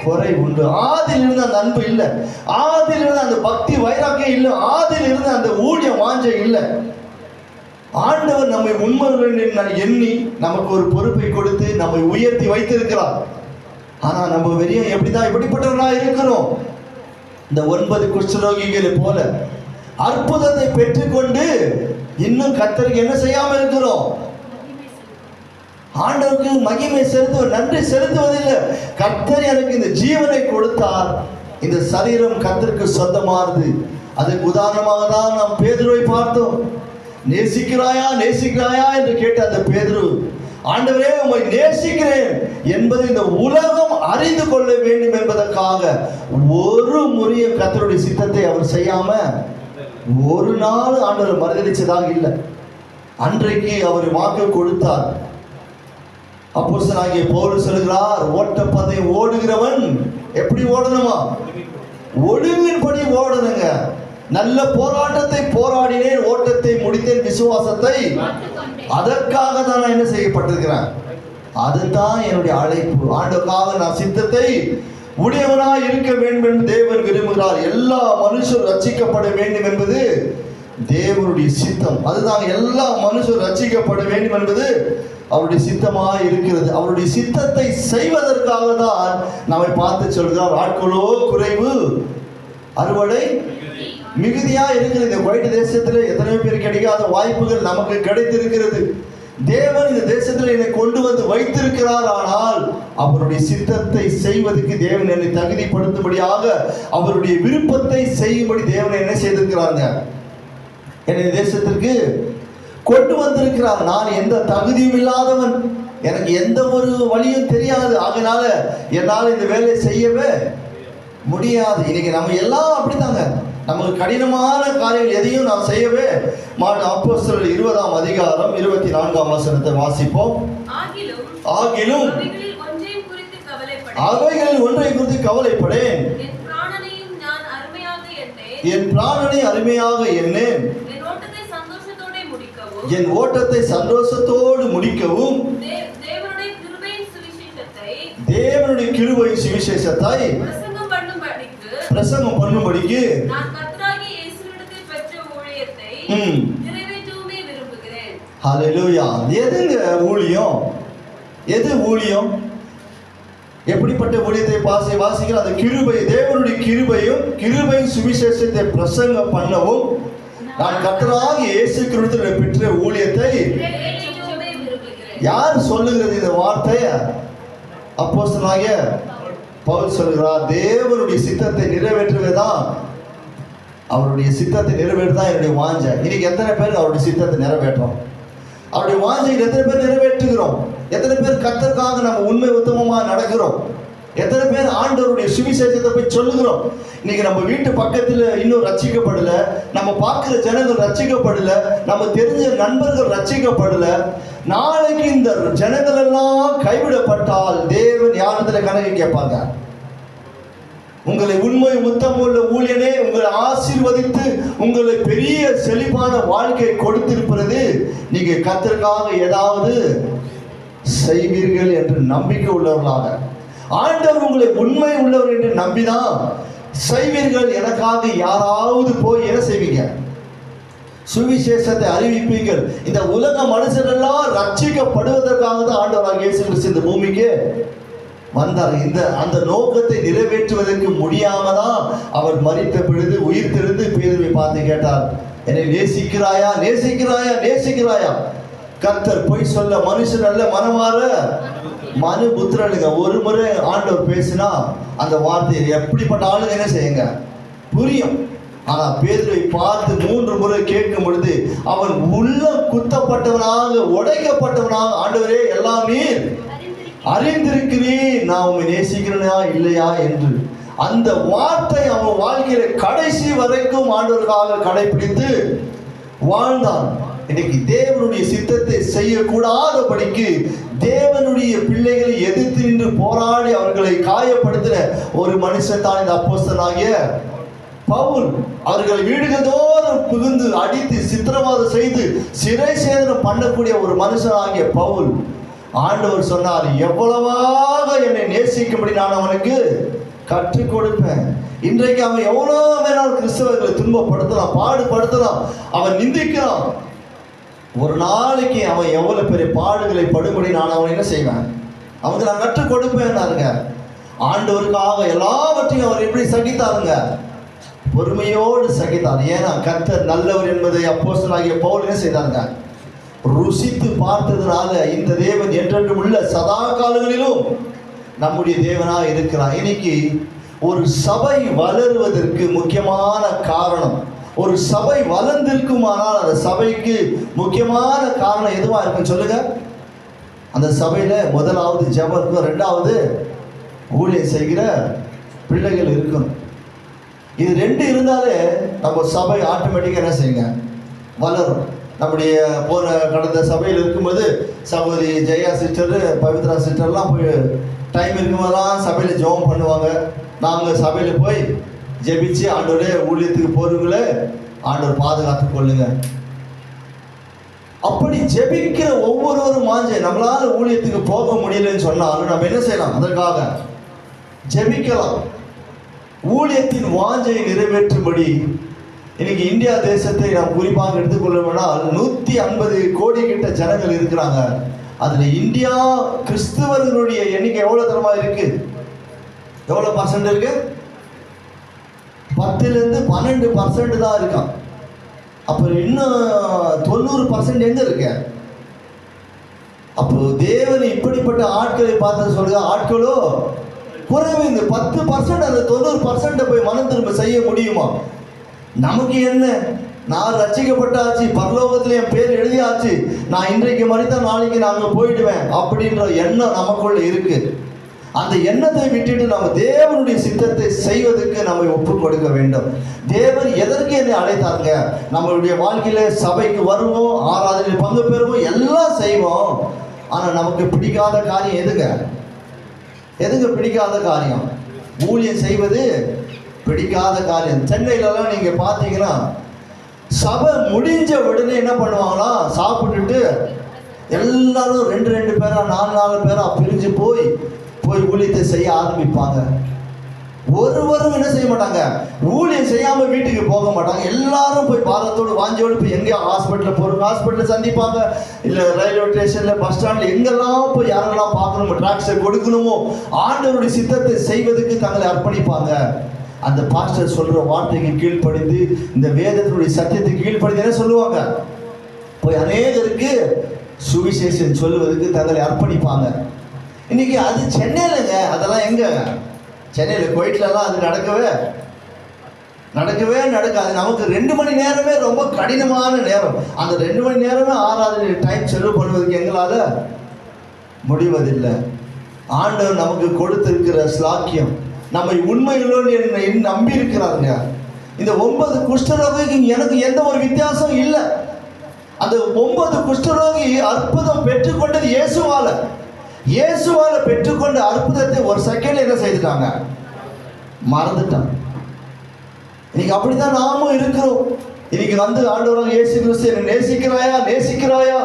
குறை உண்டு. ஆதியில் இருந்த அந்த அன்பு இல்லை, ஆதியில் இருந்த அந்த பக்தி வைராக்கியம் இல்லை, ஆதியில் இருந்த அந்த ஊழிய வாஞ்சை இல்லை. ஆண்டவர் நம்மை உண்மையுடன் எண்ணி நமக்கு ஒரு பொறுப்பை கொடுத்து நம்மை உயர்த்தி வைத்திருக்கிறார். ஆனா நம்ம வெறியும் எப்படிப்பட்டவர்களா இருக்கிறோம்? இந்த 9 குஷ்டரோகிகளை போல அற்புதத்தை பெற்றுக்கொண்டு இன்னும் கர்த்தருக்கு என்ன செய்யாம இருக்கிறோம்? ஆண்டவருக்கு மகிமை செலுத்துவது, நன்றி செலுத்துவதில்லை. கர்த்தர் எனக்கு இந்த ஜீவனை கொடுத்தார், இந்த சரீரம் கர்த்தருக்கு சொந்தமானது. அதுக்கு உதாரணமாக தான் நாம் பேதுருவை பார்த்தோம். நேசிக்கிறாயா நேசிக்கிறாயா என்று கேட்ட அந்த பேதுரு, ஆண்டவரே உம்மை நேசிக்கிறேன் என்பதை இந்த உலகம் அறிந்து கொள்ள வேண்டும் என்பதற்காக ஒரு முறையும் கர்த்தருடைய சித்தத்தை அவர் செய்யாம ஒரு நாள் ஆண்டவர் மறுதலிச்சதாக இல்லை. அன்றைக்கு அவர் வாக்கு கொடுத்தார். அப்போஸ்தலனாகிய பவுல் சொல்கிறார், ஓட்டப்பந்தயம் ஓடுகிறவன் எப்படி ஓடணுமா? ஒழுங்கின்படி ஓடணுங்க. நல்ல போராட்டத்தை போராடினேன், ஓட்டத்தை முடித்தேன், விசுவாசத்தை அதற்காக தான் நான் என்ன செய்யப்பட்டிருக்கிறேன். அதுதான் என்னுடைய அழைப்பு. ஆண்டுக்காக நான் சித்தத்தை உடையவனாய் இருக்க வேண்டும் என்று தேவன் விரும்புகிறார். எல்லா மனுஷரும் ரட்சிக்கப்பட வேண்டும் என்பது தேவனுடைய சித்தம். அதுதான் எல்லா மனுஷரும் ரட்சிக்கப்பட வேண்டும் என்பது அவருடைய சித்தமாக இருக்கிறது. அவருடைய சித்தத்தை செய்வதற்காக தான் நம்மை பார்த்து சொல்கிறார், ஆட்களோ குறைவு அறுவடை மிகுதியா இருக்கிறது. இந்த குவைட் தேசத்தில் எத்தனையோ பேர் கிடைக்காத வாய்ப்புகள் நமக்கு கிடைத்திருக்கிறது. தேவன் இந்த தேசத்தில் என்னை கொண்டு வந்து வைத்திருக்கிறார். ஆனால் அவருடைய சித்தத்தை செய்வதற்கு தேவன் என்னை தகுதிப்படுத்தும்படியாக அவருடைய விருப்பத்தை செய்யும்படி தேவன் என்ன செய்திருக்கிறாங்க, என்னை தேசத்திற்கு கொண்டு வந்திருக்கிறார். நான் எந்த தகுதியும் இல்லாதவன், எனக்கு எந்த ஒரு வழியும் தெரியாது. அதனால என்னால் இந்த வேலையை செய்யவே முடியாது. இன்னைக்கு நம்ம எல்லாம் அப்படித்தாங்க, நமக்கு கடினமான காரியங்கள் எதையும் நாம் செய்யவே மாட்டோம். அப்போஸ்தலர் 20ஆம் அதிகாரம் 24ஆம் வசனத்தை வாசிப்போம். ஆகிலும் அவைகளில் ஒன்றை குறித்து கவலைப்படேன், என் பிராணனை அருமையாக எண்ணேன், என் ஓட்டத்தை சந்தோஷத்தோடு முடிக்கவும் தேவனுடைய கிருபையின் சுவிசேஷத்தை பிரசங்கம் பண்ணும்படிக்கு ஹல்லேலூயா. எதுங்க ஊழியம்? எது ஊழியம்? எப்படிப்பட்ட ஊழியத்தை வாசிக்கிற அந்த கிருபை, தேவனுடைய கிருபையும் சுவிசேஷத்தை பிரசங்கம் பண்ணவும் நான் கர்த்தராகிய இயேசு கிறிஸ்துவிடம் பெற்ற ஊழியத்தை. யார் சொல்லுகிறது இந்த வார்த்தையை? அப்போஸ்தலனாகிய பவுல் சொல்கிறார், தேவனுடைய சித்தத்தை நிறைவேற்றுவதுதான், அவருடைய சித்தத்தை நிறைவேற்றுதான் என்னுடைய வாஞ்சை. இன்னைக்கு எத்தனை பேர் அவருடைய சித்தத்தை நிறைவேற்றோம்? அவருடைய வாஞ்சை எத்தனை பேர் நிறைவேற்றுகிறோம்? எத்தனை பேர் கர்த்தருக்காக நம்ம உண்மை உத்தமமாக நடக்கிறோம்? எத்தனை பேர் ஆண்டவருடைய சுவிசேஷத்தை போய் சொல்லுகிறோம்? இன்னைக்கு நம்ம வீட்டு பக்கத்தில் இன்னும் ரட்சிக்கப்படல, நம்ம பார்க்கிற ஜனங்கள் ரட்சிக்கப்படல, நம்ம தெரிஞ்ச நண்பர்கள் ரட்சிக்கப்படல. நாளைக்கு இந்த ஜனங்கள் எல்லாம் கைவிடப்பட்டால் தேவன் யாரிடத்துல கணக்கு கேட்பாங்க? உங்களை உண்மை உத்தமுள்ள ஊழியனே உங்களை ஆசீர்வதித்து உங்களை பெரிய செழிப்பான வாழ்க்கை கொடுத்திருப்பது நீங்க கர்த்தருக்காக ஏதாவது செய்வீர்கள் என்று நம்பிக்கை உள்ளவர்களாக, ஆண்டவர் உங்களை உண்மை உள்ளவர் என்று நம்பிதான் செய்வீர்கள். எனக்காக யாராவது போய் என்ன செய்வீங்க? சுவிசேஷத்தை அறிவிப்பீர்கள். இந்த உலக மனுஷரெல்லாம் ரட்சிக்கப்படுவதற்காக தான் ஆண்டவராக இயேசு கிறிஸ்து இந்த பூமிக்கு வந்தார். அந்த நோக்கத்தை நிறைவேற்றுவதற்கு முடியாம தான் அவர் மரித்த பொழுது உயிர் திருந்து பேதுருவை பார்த்து கேட்டார், என்னை நேசிக்கிறாயா, நேசிக்கிறாயா, நேசிக்கிறாயா? கர்த்தர் பொய் சொல்ல மனுஷன் அல்ல, மனமாற மனு புத்திரனுங்க. ஒரு முறை ஆண்டவர் பேசினா அந்த வார்த்தையை எப்படிப்பட்ட ஆளுங்க என்ன செய்யுங்க புரியும். ஆனா பேதுருவை பார்த்து 3 முறை கேட்கும் பொழுது அவன் உள்ள குத்தப்பட்டவனாக, உடைக்கப்பட்டவனாக, ஆண்டவரே எல்லாம் நீர் அறிந்திருக்கிறீர், நான் உண்மை நேசிக்கிறேனா இல்லையா என்று அந்த வார்த்தை அவன் வாழ்க்கையில கடைசி வரைக்கும் ஆண்டவருக்காக கடைபிடித்து வாழ்ந்தான். இன்னைக்கு தேவனுடைய சித்தத்தை செய்யக்கூடாதபடிக்கு தேவனுடைய பிள்ளைகளை எதிர்த்து நின்று போராடி அவர்களை காயப்படுத்தின ஒரு மனுஷன் தான் இந்த அப்போஸ்தலனாகிய பவுல். அவர்களை வீடுகள் தோறும் புகுந்து அடித்து சித்திரவதை செய்து சிறை சேதனம் பண்ணக்கூடிய ஒரு மனுஷனாகிய பவுல். ஆண்டவர் சொன்னார், எவ்வளவாக என்னை நேசிக்கும்படி நான் அவனுக்கு கற்றுக் கொடுப்பேன். இன்றைக்கு அவன் எவ்வளோ வேணாலும் கிறிஸ்தவர்களை துன்பப்படுத்தலாம், பாடுபடுத்தலாம், அவன் நிந்திக்கிறான். ஒரு நாளைக்கு அவன் எவ்வளவு பெரிய பாடுகளை படும்படி நான் அவனை என்ன செய்வேன்? அவனுக்கு நான் கற்றுக் கொடுப்பேன்னாருங்க. ஆண்டவருக்காக எல்லாவற்றையும் அவர் எப்படி சகித்தாருங்க? பொறுமையோடு சகித்தார். ஏன்னா கர்த்தர் நல்லவர் என்பதை அப்போஸ்தலனாகிய பவுல் என்ன செய்தாருங்க? ருசித்து பார்த்ததுனால இந்த தேவன் என்றென்றும் உள்ள சதா காலங்களிலும் நம்முடைய தேவனாக இருக்கிறார். இன்னைக்கு ஒரு சபை வளருவதற்கு முக்கியமான காரணம், ஒரு சபை வளர்ந்திருக்குமானால் அந்த சபைக்கு முக்கியமான காரணம் எதுவா இருக்குன்னு சொல்லுங்க. அந்த சபையில முதலாவது ஜெபம் இருக்கும், 2வது ஊழியம் செய்கிற பிள்ளைகள் இருக்கணும். இது 2 இருந்தாலே நம்ம சபை ஆட்டோமேட்டிக்காக என்ன செய்யுங்க வளரும். நம்முடைய கடந்த சபையில் இருக்கும்போது சகோதரி ஜெயா சிஸ்டர், பவித்ரா சிஸ்டர்லாம் போய் டைம் இருக்கும்போதெல்லாம் சபையில் ஜெபம் பண்ணுவாங்க. நாங்கள் சபையில் போய் ஜெபிச்சு ஆண்டவரே ஊழியத்துக்கு போறவங்களே ஆண்டவர் பாதுகாத்து கொள்ளுங்க. அப்படி ஜெபிக்கிற ஒவ்வொருவரும் வாஞ்சை, நம்மளால ஊழியத்துக்கு போக முடியலன்னு சொன்னாலும் நம்ம என்ன செய்யலாம்? அதற்காக ஜெபிக்கலாம். ஊழியத்தின் வாஞ்சையை நிறைவேற்றும்படி இன்னைக்கு இந்தியா தேசத்தை நாம் குறிப்பாக எடுத்துக்கொள்ளவேனால் 150 கோடி கிட்ட ஜனங்கள் இருக்கிறாங்க. அதுல இந்தியா கிறிஸ்தவர்களுடைய எண்ணிக்கை எவ்வளவு தரமா இருக்கு? எவ்வளவு பர்சன்ட் இருக்கு? 10லிருந்து 12% தான் இருக்கான். அப்ப இன்னும் 90% எங்க இருக்கு? அப்போ தேவன் இப்படிப்பட்ட ஆட்களை பார்த்து சொல்லுங்க, ஆட்களோ குறைவு. இந்த 10% அந்த 90% போய் மனம் திரும்ப செய்ய முடியுமா? நமக்கு என்ன, நான் ரட்சிக்கப்பட்டாச்சு, பரலோகத்துல என் பேர் எழுதியாச்சு, நான் இன்றைக்கு மறித்தா நாளைக்கு நான் அங்க போயிடுவேன் அப்படின்ற எண்ணம் நமக்குள்ள இருக்கு. அந்த எண்ணத்தை விட்டுட்டு நம்ம தேவனுடைய சித்தத்தை செய்வதற்கு நம்ம ஒப்பு கொடுக்க வேண்டும். தேவன் எதற்கு என்னை அழைத்தாங்க? நம்மளுடைய வாழ்க்கையில சபைக்கு வருவோம், ஆராதனையில் பங்கு பெறுவோம், எல்லாம் செய்வோம். ஆனா நமக்கு பிடிக்காத காரியம் எதுங்க? எதுங்க பிடிக்காத காரியம்? ஊழியம் செய்வது பிடிக்காத காரியம். சென்னையிலலாம் நீங்க பார்த்தீங்கன்னா சபை முடிஞ்ச உடனே என்ன பண்ணுவாங்களா, சாப்பிட்டுட்டு எல்லாரும் 2 பேரா 4 பேரா பிரிஞ்சு போய் ஊழியத்தை செய்ய ஆரம்பிப்பாங்க. ஒருவரும் என்ன செய்ய மாட்டாங்க, ஊழியம் செய்யாம வீட்டுக்கு போக மாட்டாங்க. எல்லாரும் போய் பாரத்தோடு வாஞ்சோடு போய் எங்கேயோ ஹாஸ்பிட்டலில் போகிறோம், ஹாஸ்பிட்டலில் சந்திப்பாங்க, இல்லை ரயில்வே ஸ்டேஷனில், பஸ் ஸ்டாண்டில், எங்கெல்லாம் போய் யாரெல்லாம் பார்க்கணுமோ, டிராக்ஸை கொடுக்கணுமோ, ஆண்டவருடைய சித்தத்தை செய்வதற்கு தங்களை அர்ப்பணிப்பாங்க. அந்த பாஸ்டர் சொல்ற வார்த்தைக்கு கீழ்ப்படிந்து, இந்த வேதத்தினுடைய சத்தியத்துக்கு கீழ்ப்படிந்து என்ன சொல்லுவாங்க, போய் அநேகருக்கு சுவிசேஷம் சொல்லுவதற்கு தங்களை அர்ப்பணிப்பாங்க. இன்னைக்கு அது சென்னையிலங்க, அதெல்லாம் எங்க? சென்னையில் குவைட்லலாம் அது நடக்கவே நடக்காது. நமக்கு 2 மணி நேரமே ரொம்ப கடினமான நேரம். அந்த 2 மணி நேரமே ஆராதனை டைம் செலவு பண்ணுவதற்கு எங்களால் முடிவதில்லை. ஆண்டவர் நமக்கு கொடுத்திருக்கிற ஸ்லாக்கியம், நம்மை உண்மைகளோடு நம்பி இருக்கிறாருங்க. இந்த 9 குஷ்டரோகிக்கு எனக்கு எந்த ஒரு வித்தியாசம் இல்லை. அந்த 9 குஷ்டரோகி அற்புதம் பெற்றுக்கொண்டது இயேசுவால பெற்றுக்கொண்ட அற்புதத்தை ஒரு செகண்ட் என்ன செய்துட்டாங்க, மறந்துட்டாங்க. இன்னைக்கு அப்படித்தான் நாமும் இருக்கிறோம். இன்னைக்கு வந்து ஆண்டவராக இயேசு கிறிஸ்து என்னை நேசிக்கிறாயா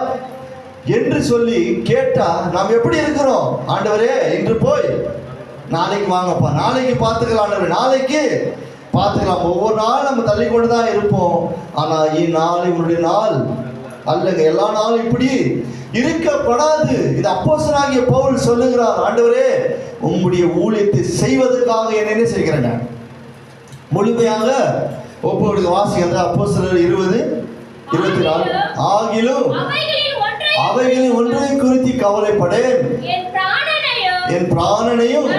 என்று சொல்லி கேட்டா நாம் எப்படி இருக்கிறோம்? ஆண்டவரே இன்று போய் நாளைக்கு வாங்கப்பா, நாளைக்கு பார்த்துக்கலாம் ஆண்டவரே, நாளைக்கு பார்த்துக்கலாம். ஒவ்வொரு நாள் நம்ம தள்ளி கொண்டு தான் இருப்போம். ஆனா இந்நாள் இவருடைய நாள் அல்லங்க, எல்லா நாளும் இப்படி இருக்கப்படாது. இது அப்போஸ்தலனாகிய பவுல் சொல்லுகிறார், ஆண்டவரே உம்முடைய ஊழியத்தை செய்வதற்காக என்ன செய்கிறேன், முழுமையாக ஒப்புக்கொடுக்க. வாசிங்க அப்போஸ்தலர் 20:24. ஆகிலும் அவைகளில் ஒன்றை குறித்து கவலைப்படேன், என் பிராணனையும்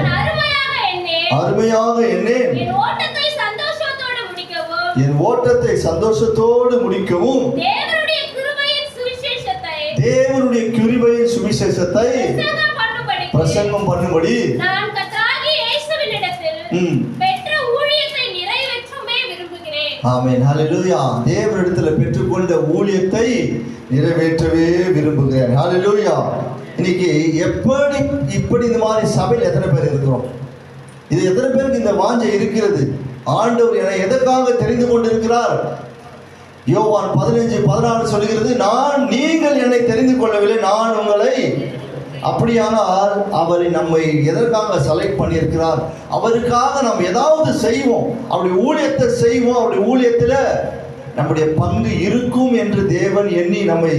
அருமையாக எண்ணேன், என் ஓட்டத்தை சந்தோஷத்தோடு முடிக்கவும் தேவனுடைய கிருபையின் சுவிசேஷத்தை பிரசங்கம் பண்ணும்படி ஆமென், ஹல்லேலூயா. தேவனிடத்தில் பெற்றுக்கொண்ட ஊழியத்தை நிறைவேற்றவே விரும்புகிறேன். ஹல்லேலூயா. இன்னைக்கு இப்படி இந்த மாதிரி சபையில் எத்தனை பேர் இருக்கிறோம்? இது எத்தனை பேருக்கு இந்த வாஞ்சை இருக்கிறது? ஆண்டவர் என்னை எதற்காக தெரிந்து கொண்டிருக்கிறார்? யோவான் 15:14 சொல்லுகிறது, நீங்கள் என்னை தெரிந்து கொள்ளவில்லை, நான் உங்களை. அப்படியானால் அவரை நம்மை எதற்காக செலக்ட் பண்ணியிருக்கிறார்? அவருக்காக நாம் ஏதாவது செய்வோம், அவருடைய ஊழியத்தை செய்வோம், அவருடைய ஊழியத்தில் நம்முடைய பங்கு இருக்கும் என்று தேவன் எண்ணி நம்மை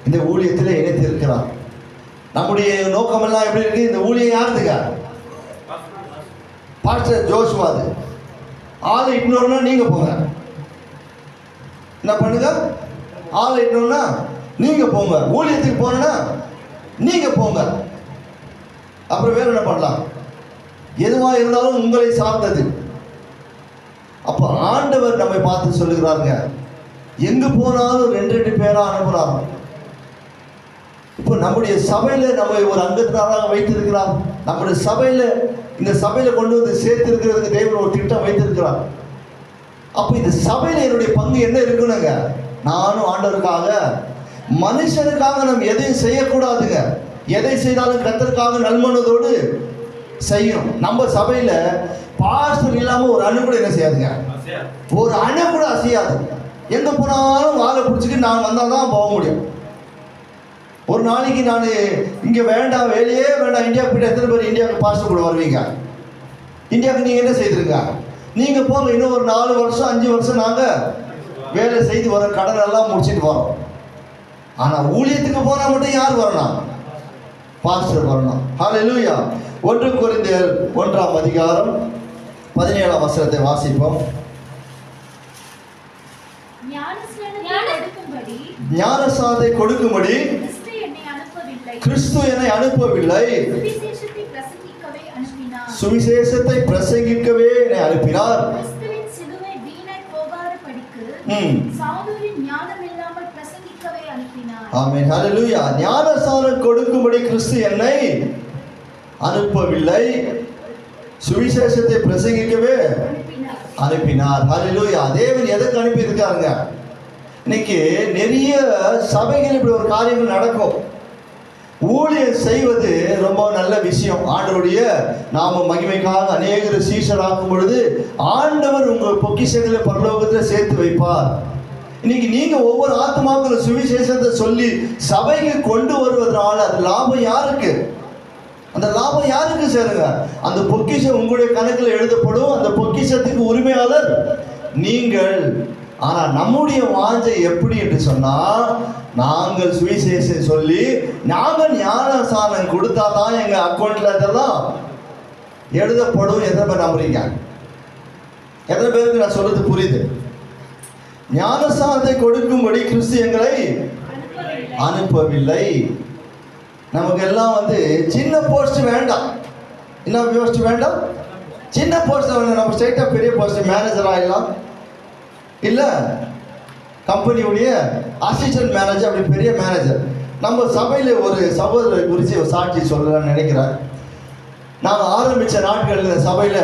இந்த ஊழியத்தில் இணைத்திருக்கிறார். நம்முடைய நோக்கமெல்லாம் எப்படி இருக்கு? இந்த ஊழியம் யாருதுங்க? பாஸ்டர் ஜோஷுவாது. ஆளை இட்னோன்னா நீங்க போங்க, என்ன பண்ணுங்க, ஆளை இட்னோன்னா நீங்க போங்க, ஊழியத்துக்கு போனா நீங்க போங்க. அப்புறம் வேற என்ன பண்ணலாம்? எதுவா இருந்தாலும் உங்களை சார்ந்தது. அப்ப ஆண்டவர் நம்மை பார்த்து சொல்லுகிறாருங்க, எங்கு போனாலும் 2 பேரா அனுப்புறாங்க. இப்போ நம்முடைய சபையில நம்ம ஒரு அங்கத்தினராக வைத்திருக்கிறார். நம்முடைய சபையில, இந்த சபையில கொண்டு வந்து சேர்த்திருக்கிறதுக்கு தேவன் ஒரு திட்டம் வைத்திருக்கிறார். அப்ப இந்த சபையில என்னுடைய பங்கு என்ன இருக்குனுங்க? நானும் ஆண்டவருக்காக, மனுஷனுக்காக நம்ம எதையும் செய்யக்கூடாதுங்க. எதை செய்தாலும் கர்த்தருக்காக நல்மனதோடு செய்யணும். நம்ம சபையில பாஸ்டர் இல்லாம ஒரு அணு கூட என்ன செய்யாதுங்க, ஒரு அணு கூட அசையாது. எங்க போனாலும் வாழை பிடிச்சிட்டு நான் வந்தாதான் போக முடியும். ஒரு நாளைக்கு நான் இங்க வேண்டாம், வேலையே வேண்டாம், இந்தியா போயிட்டு எத்தனை பேர் இந்தியாவுக்கு பாஸ்டர் கூட வருவீங்க? இந்தியாவுக்கு நீங்க என்ன செய்திருங்க? நீங்க போங்க, இன்னும் ஒரு 4 வருஷம் 5 வருஷம் நாங்க வேலை செய்து வரோம், கடன் எல்லாம் முடிச்சுட்டு வரோம். ஆனால் ஊழியத்துக்கு போனால் மட்டும் யார் வரணும்? பாஸ்டர் வரணும். ஹல்லேலூயா. 1 கொரிந்தியர் 1ஆம் அதிகாரம் 17ஆம் வசனத்தை வாசிப்போம். ஞானசாதை கொடுக்கும்படி கிறிஸ்து என்னை அனுப்பவில்லை, சுவிசேஷத்தை பிரசங்கிக்கவே என்னை அனுப்பினார். ஆமென். ஹல்லேலூயா. ஞானசானம் கொடுக்கும்படி கிறிஸ்து என்னை அனுப்பவில்லை, சுவிசேஷத்தை பிரசங்கிக்கவே அனுப்பினார். ஹல்லேலூயா. தேவன் எதற்கு அனுப்பி இருக்காருங்க? இன்னைக்கு நிறைய சபைகள் இப்படி ஒரு காரியங்கள் நடக்கும். ஊழியர் செய்வது ரொம்ப நல்ல விஷயம். ஆண்டவருடைய நாம மகிமைக்காக அநேகர் சீஷராக்கும் பொழுது ஆண்டவர் உங்கள் பொக்கிஷங்களை பரலோகத்தில் சேர்த்து வைப்பார். இன்னைக்கு நீங்க ஒவ்வொரு ஆத்மாக்களும் சுவிசேஷத்தை சொல்லி சபைக்கு கொண்டு வருவதனால அது லாபம் யாருக்கு? அந்த லாபம் யாருக்கு சேருங்க? அந்த பொக்கிஷம் உங்களுடைய கணக்கில் எழுதப்படும். அந்த பொக்கிஷத்துக்கு உரிமையாளர் நீங்கள். ஆனா நம்முடைய வாஞ்சை எப்படி என்று சொன்னா, நாங்கள் சுவிசேஷம் சொல்லி நாங்கள் ஞானசானம் கொடுத்தாதான் எங்க அக்கௌண்ட்ல இதெல்லாம் எழுதப்படும். எத்தனை பேர் நம்புறீங்க? எத்தனை பேருக்கு நான் சொல்றது புரியுது? ஞானசானத்தை கொடுக்கும்படி கிறிஸ்து எங்களை அனுப்பவில்லை. நமக்கு எல்லாம் சின்ன போஸ்ட் வேண்டாம். என்ன போஸ்ட் வேண்டாம்? சின்ன போஸ்ட் வேண்டாம். நம்ம ஸ்ட்ரைட்டா பெரிய போஸ்ட் மேனேஜர் ஆயிடலாம், இல்ல கம்பெனியுடைய அசிஸ்டன்ட் மேனேஜர், அப்படி பெரிய மேனேஜர். நம்ம சபையில் ஒரு சகோதரரை குறித்து ஒரு சாட்சி சொல்லலாம்னு நினைக்கிறேன். நாங்கள் ஆரம்பித்த நாட்களில் சபையில்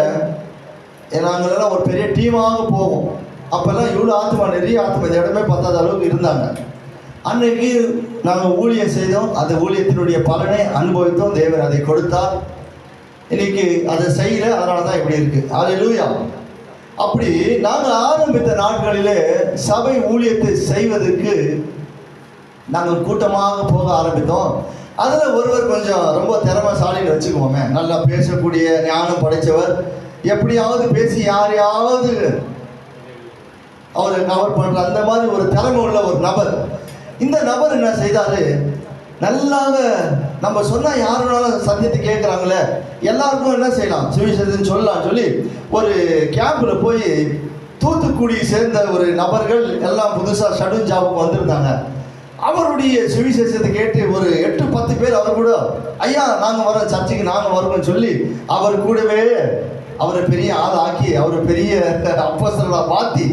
நாங்களெல்லாம் ஒரு பெரிய டீமாக போவோம். அப்போல்லாம் இவ்வளோ ஆத்மா, நிறைய ஆத்மா, இந்த இடமே பத்தாத அளவுக்கு இருந்தாங்க. அன்னைக்கு நாங்கள் ஊழியம் செய்தோம். அந்த ஊழியத்தினுடைய பலனை அனுபவித்தோம். தேவன் அதை கொடுத்தார். இன்னைக்கு அதை செய்யல, அதனால தான் இப்படி இருக்கு. ஹல்லேலூயா. அப்படி நாங்கள் ஆரம்பித்த நாட்களிலே சபை ஊழியத்தை செய்வதற்கு நாங்கள் கூட்டமாக போக ஆரம்பித்தோம். அதில் ஒருவர் கொஞ்சம் ரொம்ப திறமைசாலின்னு வச்சுக்குவோமே, நல்லா பேசக்கூடிய ஞானம் படைத்தவர், எப்படியாவது பேசி யாரையாவது அவரை கவர் பண்ணுற அந்த மாதிரி ஒரு திறமை உள்ள ஒரு நபர். இந்த நபர் என்ன செய்தாரு, நல்லாக நம்ம சொன்னால் யாருனாலும் சத்தியத்தை கேட்குறாங்களே, எல்லாருக்கும் என்ன செய்யலாம், சுவிசேஷம் சொல்லலாம் சொல்லி ஒரு கேம்பில் போய் தூத்துக்குடி சேர்ந்த ஒரு நபர்கள் எல்லாம் புதுசாக ஷடூன் ஜாபுக்கு வந்திருந்தாங்க. அவருடைய சுவிசேஷத்தை கேட்டு ஒரு 8-10 பேர் அவர் கூட, ஐயா நாங்கள் வரோம், சர்ச்சைக்கு நாங்கள் வருவோம்னு சொல்லி அவர் கூடவே அவரை பெரிய ஆள் ஆக்கி அவரை பெரிய அப்போஸ்தலரா மாற்றி,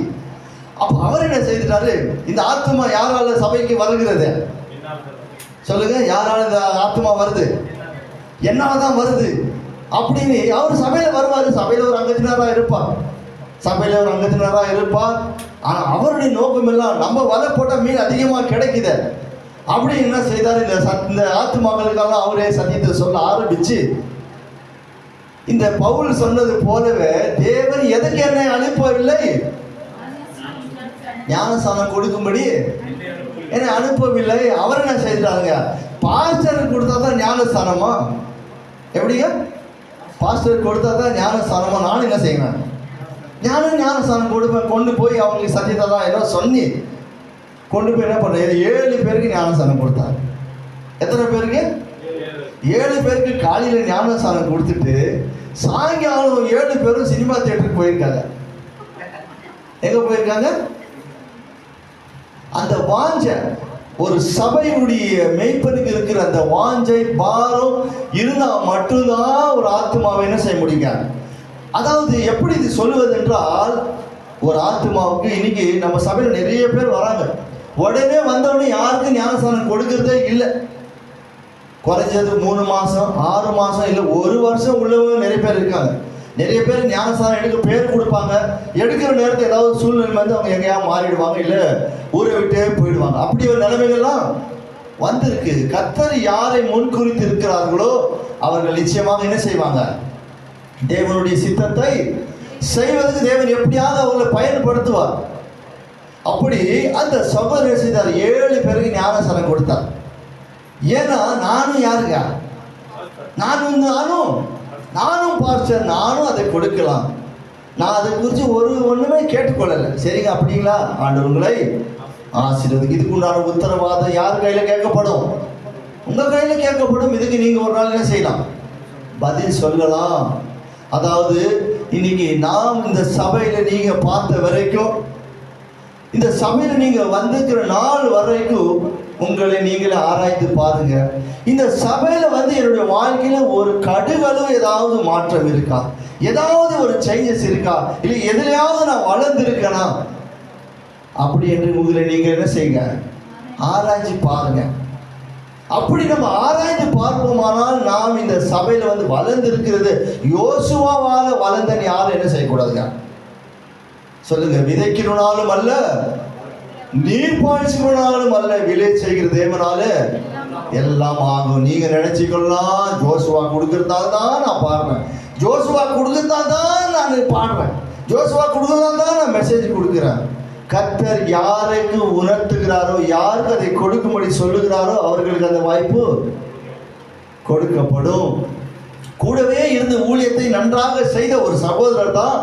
அப்போ அவர் என்ன செய்துட்டாரு, இந்த ஆத்மா யாரால சபைக்கு வருகிறது சொல்லுங்க, யாரால இந்த ஆத்மா வருது, என்னால தான் வருது அப்படின்னு அவர் சபையில் வருவார். சபையில் ஒரு அங்கத்தினராக இருப்பார், சபையில் ஒரு அங்கத்தினராக இருப்பார். ஆனால் அவருடைய நோக்கம் எல்லாம் நம்ம வலை போட்டால் மீன் அதிகமாக கிடைக்குது அப்படி என்ன செய்தார், இந்த ஆத்மாக்களுக்கெல்லாம் அவரே சத்தியத்தை சொல்ல ஆரம்பிச்சு, இந்த பவுல் சொன்னது போலவே தேவன் எதுக்கு என்னை அனுப்பவில்லை, ஞானசானம் கொடுக்கும்படி என்னை அனுப்பவில்லை. அவர் என்ன செய்தாங்க, பாஸ்டருக்கு கொடுத்தா தான் ஞானஸ்தானமா? எப்படிங்க பாஸ்டர் கொடுத்தா தான் ஞானஸ்தானமா? நானும் என்ன செய்வேன், ஞானஸ்தானம் கொடுப்பேன். கொண்டு போய் அவங்களுக்கு சத்தியத்தை தான் ஏதோ சொல்லி கொண்டு போய் என்ன பண்ண, 7 பேருக்கு ஞானஸ்தானம் கொடுத்தார். எத்தனை பேருக்கு? 7 பேருக்கு காலையில் ஞானஸ்தானம் கொடுத்துட்டு சாயங்காலம் 7 பேரும் சினிமா தியேட்டருக்கு போயிருக்காங்க. எங்க போயிருக்காங்க? அந்த வாஞ்சை, ஒரு சபையுடைய மேய்ப்பனுக்கு இருக்கிற அந்த வாஞ்சை பாரம் இருந்தால் மட்டும்தான் ஒரு ஆத்மாவை என்ன செய்ய முடியுங்க. அதாவது எப்படி இது சொல்லுவது என்றால், ஒரு ஆத்மாவுக்கு இன்னைக்கு நம்ம சபையில் நிறைய பேர் வராங்க, உடனே வந்தவொடனே யாருக்கும் ஞானஸ்தானம் கொடுக்கறதே இல்லை. குறைஞ்சது 3 மாதம் 6 மாதம் இல்லை 1 வருஷம் உள்ளவங்க நிறைய பேர் இருக்காங்க. நிறைய பேர் ஞானஸ்தானம் எடுக்க பேர் கொடுப்பாங்க, எடுக்கிற நேரத்தில் ஏதாவது சூழ்நிலை வந்து அவங்க எங்கேயா மாறிடுவாங்க, இல்லை ஊரை விட்டே போயிடுவாங்க. அப்படி ஒரு நிலைமைகள்லாம் வந்திருக்கு. கர்த்தர் யாரை முன்குறித்து இருக்கிறார்களோ அவர்கள் நிச்சயமாக என்ன செய்வாங்க, தேவனுடைய சித்தத்தை செய்வதற்கு தேவன் எப்படியாவது அவங்களை பயன்படுத்துவார். அப்படி அந்த சகோதரர் செய்தார், 7 பேருக்கு ஞானஸ்தானம் கொடுத்தார். ஏன்னா நானும் யாருங்க, நானும் பாஸ்டர், நானும் அதை கொடுக்கலாம். நான் அதை குறித்து ஒன்றுமே கேட்டுக்கொள்ளலை. சரிங்க, அப்படிங்களா, ஆண்டவர் உங்களை ஆசீர்வதிக்கு. இதுக்கு உண்டான உத்தரவாதம் யார் கையில் கேட்கப்படும்? உங்கள் கையில் கேட்கப்படும். இதுக்கு நீங்கள் ஒரு நாள் என்ன செய்யலாம்? பதில் சொல்லலாம். அதாவது இன்னைக்கு நாம் இந்த சபையில் நீங்கள் பார்த்த வரைக்கும், இந்த சபையில் நீங்கள் வந்திருக்கிற நாள் வரைக்கும் உங்களை நீங்களே ஆராய்ந்து பாருங்க. இந்த சபையில் என்னுடைய வாழ்க்கையில் ஒரு கடுகளவு ஏதாவது மாற்றம் இருக்கா? ஏதாவது ஒரு சேஞ்சஸ் இருக்கா? இல்லை எதிலையாவது நான் வளர்ந்துருக்கேனா? அப்படி என்று உங்களை நீங்கள் என்ன செய்யுங்க? ஆராய்ச்சி பாருங்க. அப்படி நம்ம ஆராய்ந்து பார்ப்போமானால் நாம் இந்த சபையில் வளர்ந்திருக்கிறது யோசுவாவால வளர்ந்தன்னு யாரும் என்ன செய்யக்கூடாதுங்க? சொல்லுங்க. விதைக்கிறனாலும் அல்ல, நீர் பாய்ச்சினாலும் அல்ல, விளை செய்கிற தேவனால எல்லாம் ஆகும். நீங்க நினைச்சுக்கலாம் ஜோசுவா கொடுக்கறதால தான் நான் பாடுறேன், ஜோசுவா கொடுக்கறதால தான் நான் பாடுறேன், ஜோசுவா கொடுக்கறதால தான் நான் மெசேஜ் கொடுக்குறேன். கர்த்தர் யாருக்கு உணர்த்துகிறாரோ, யாருக்கு அதை கொடுக்கும்படி சொல்லுகிறாரோ அவர்களுக்கு அந்த வாய்ப்பு கொடுக்கப்படும். கூடவே இருந்து ஊழியத்தை நன்றாக செய்த ஒரு சகோதரர் தான்,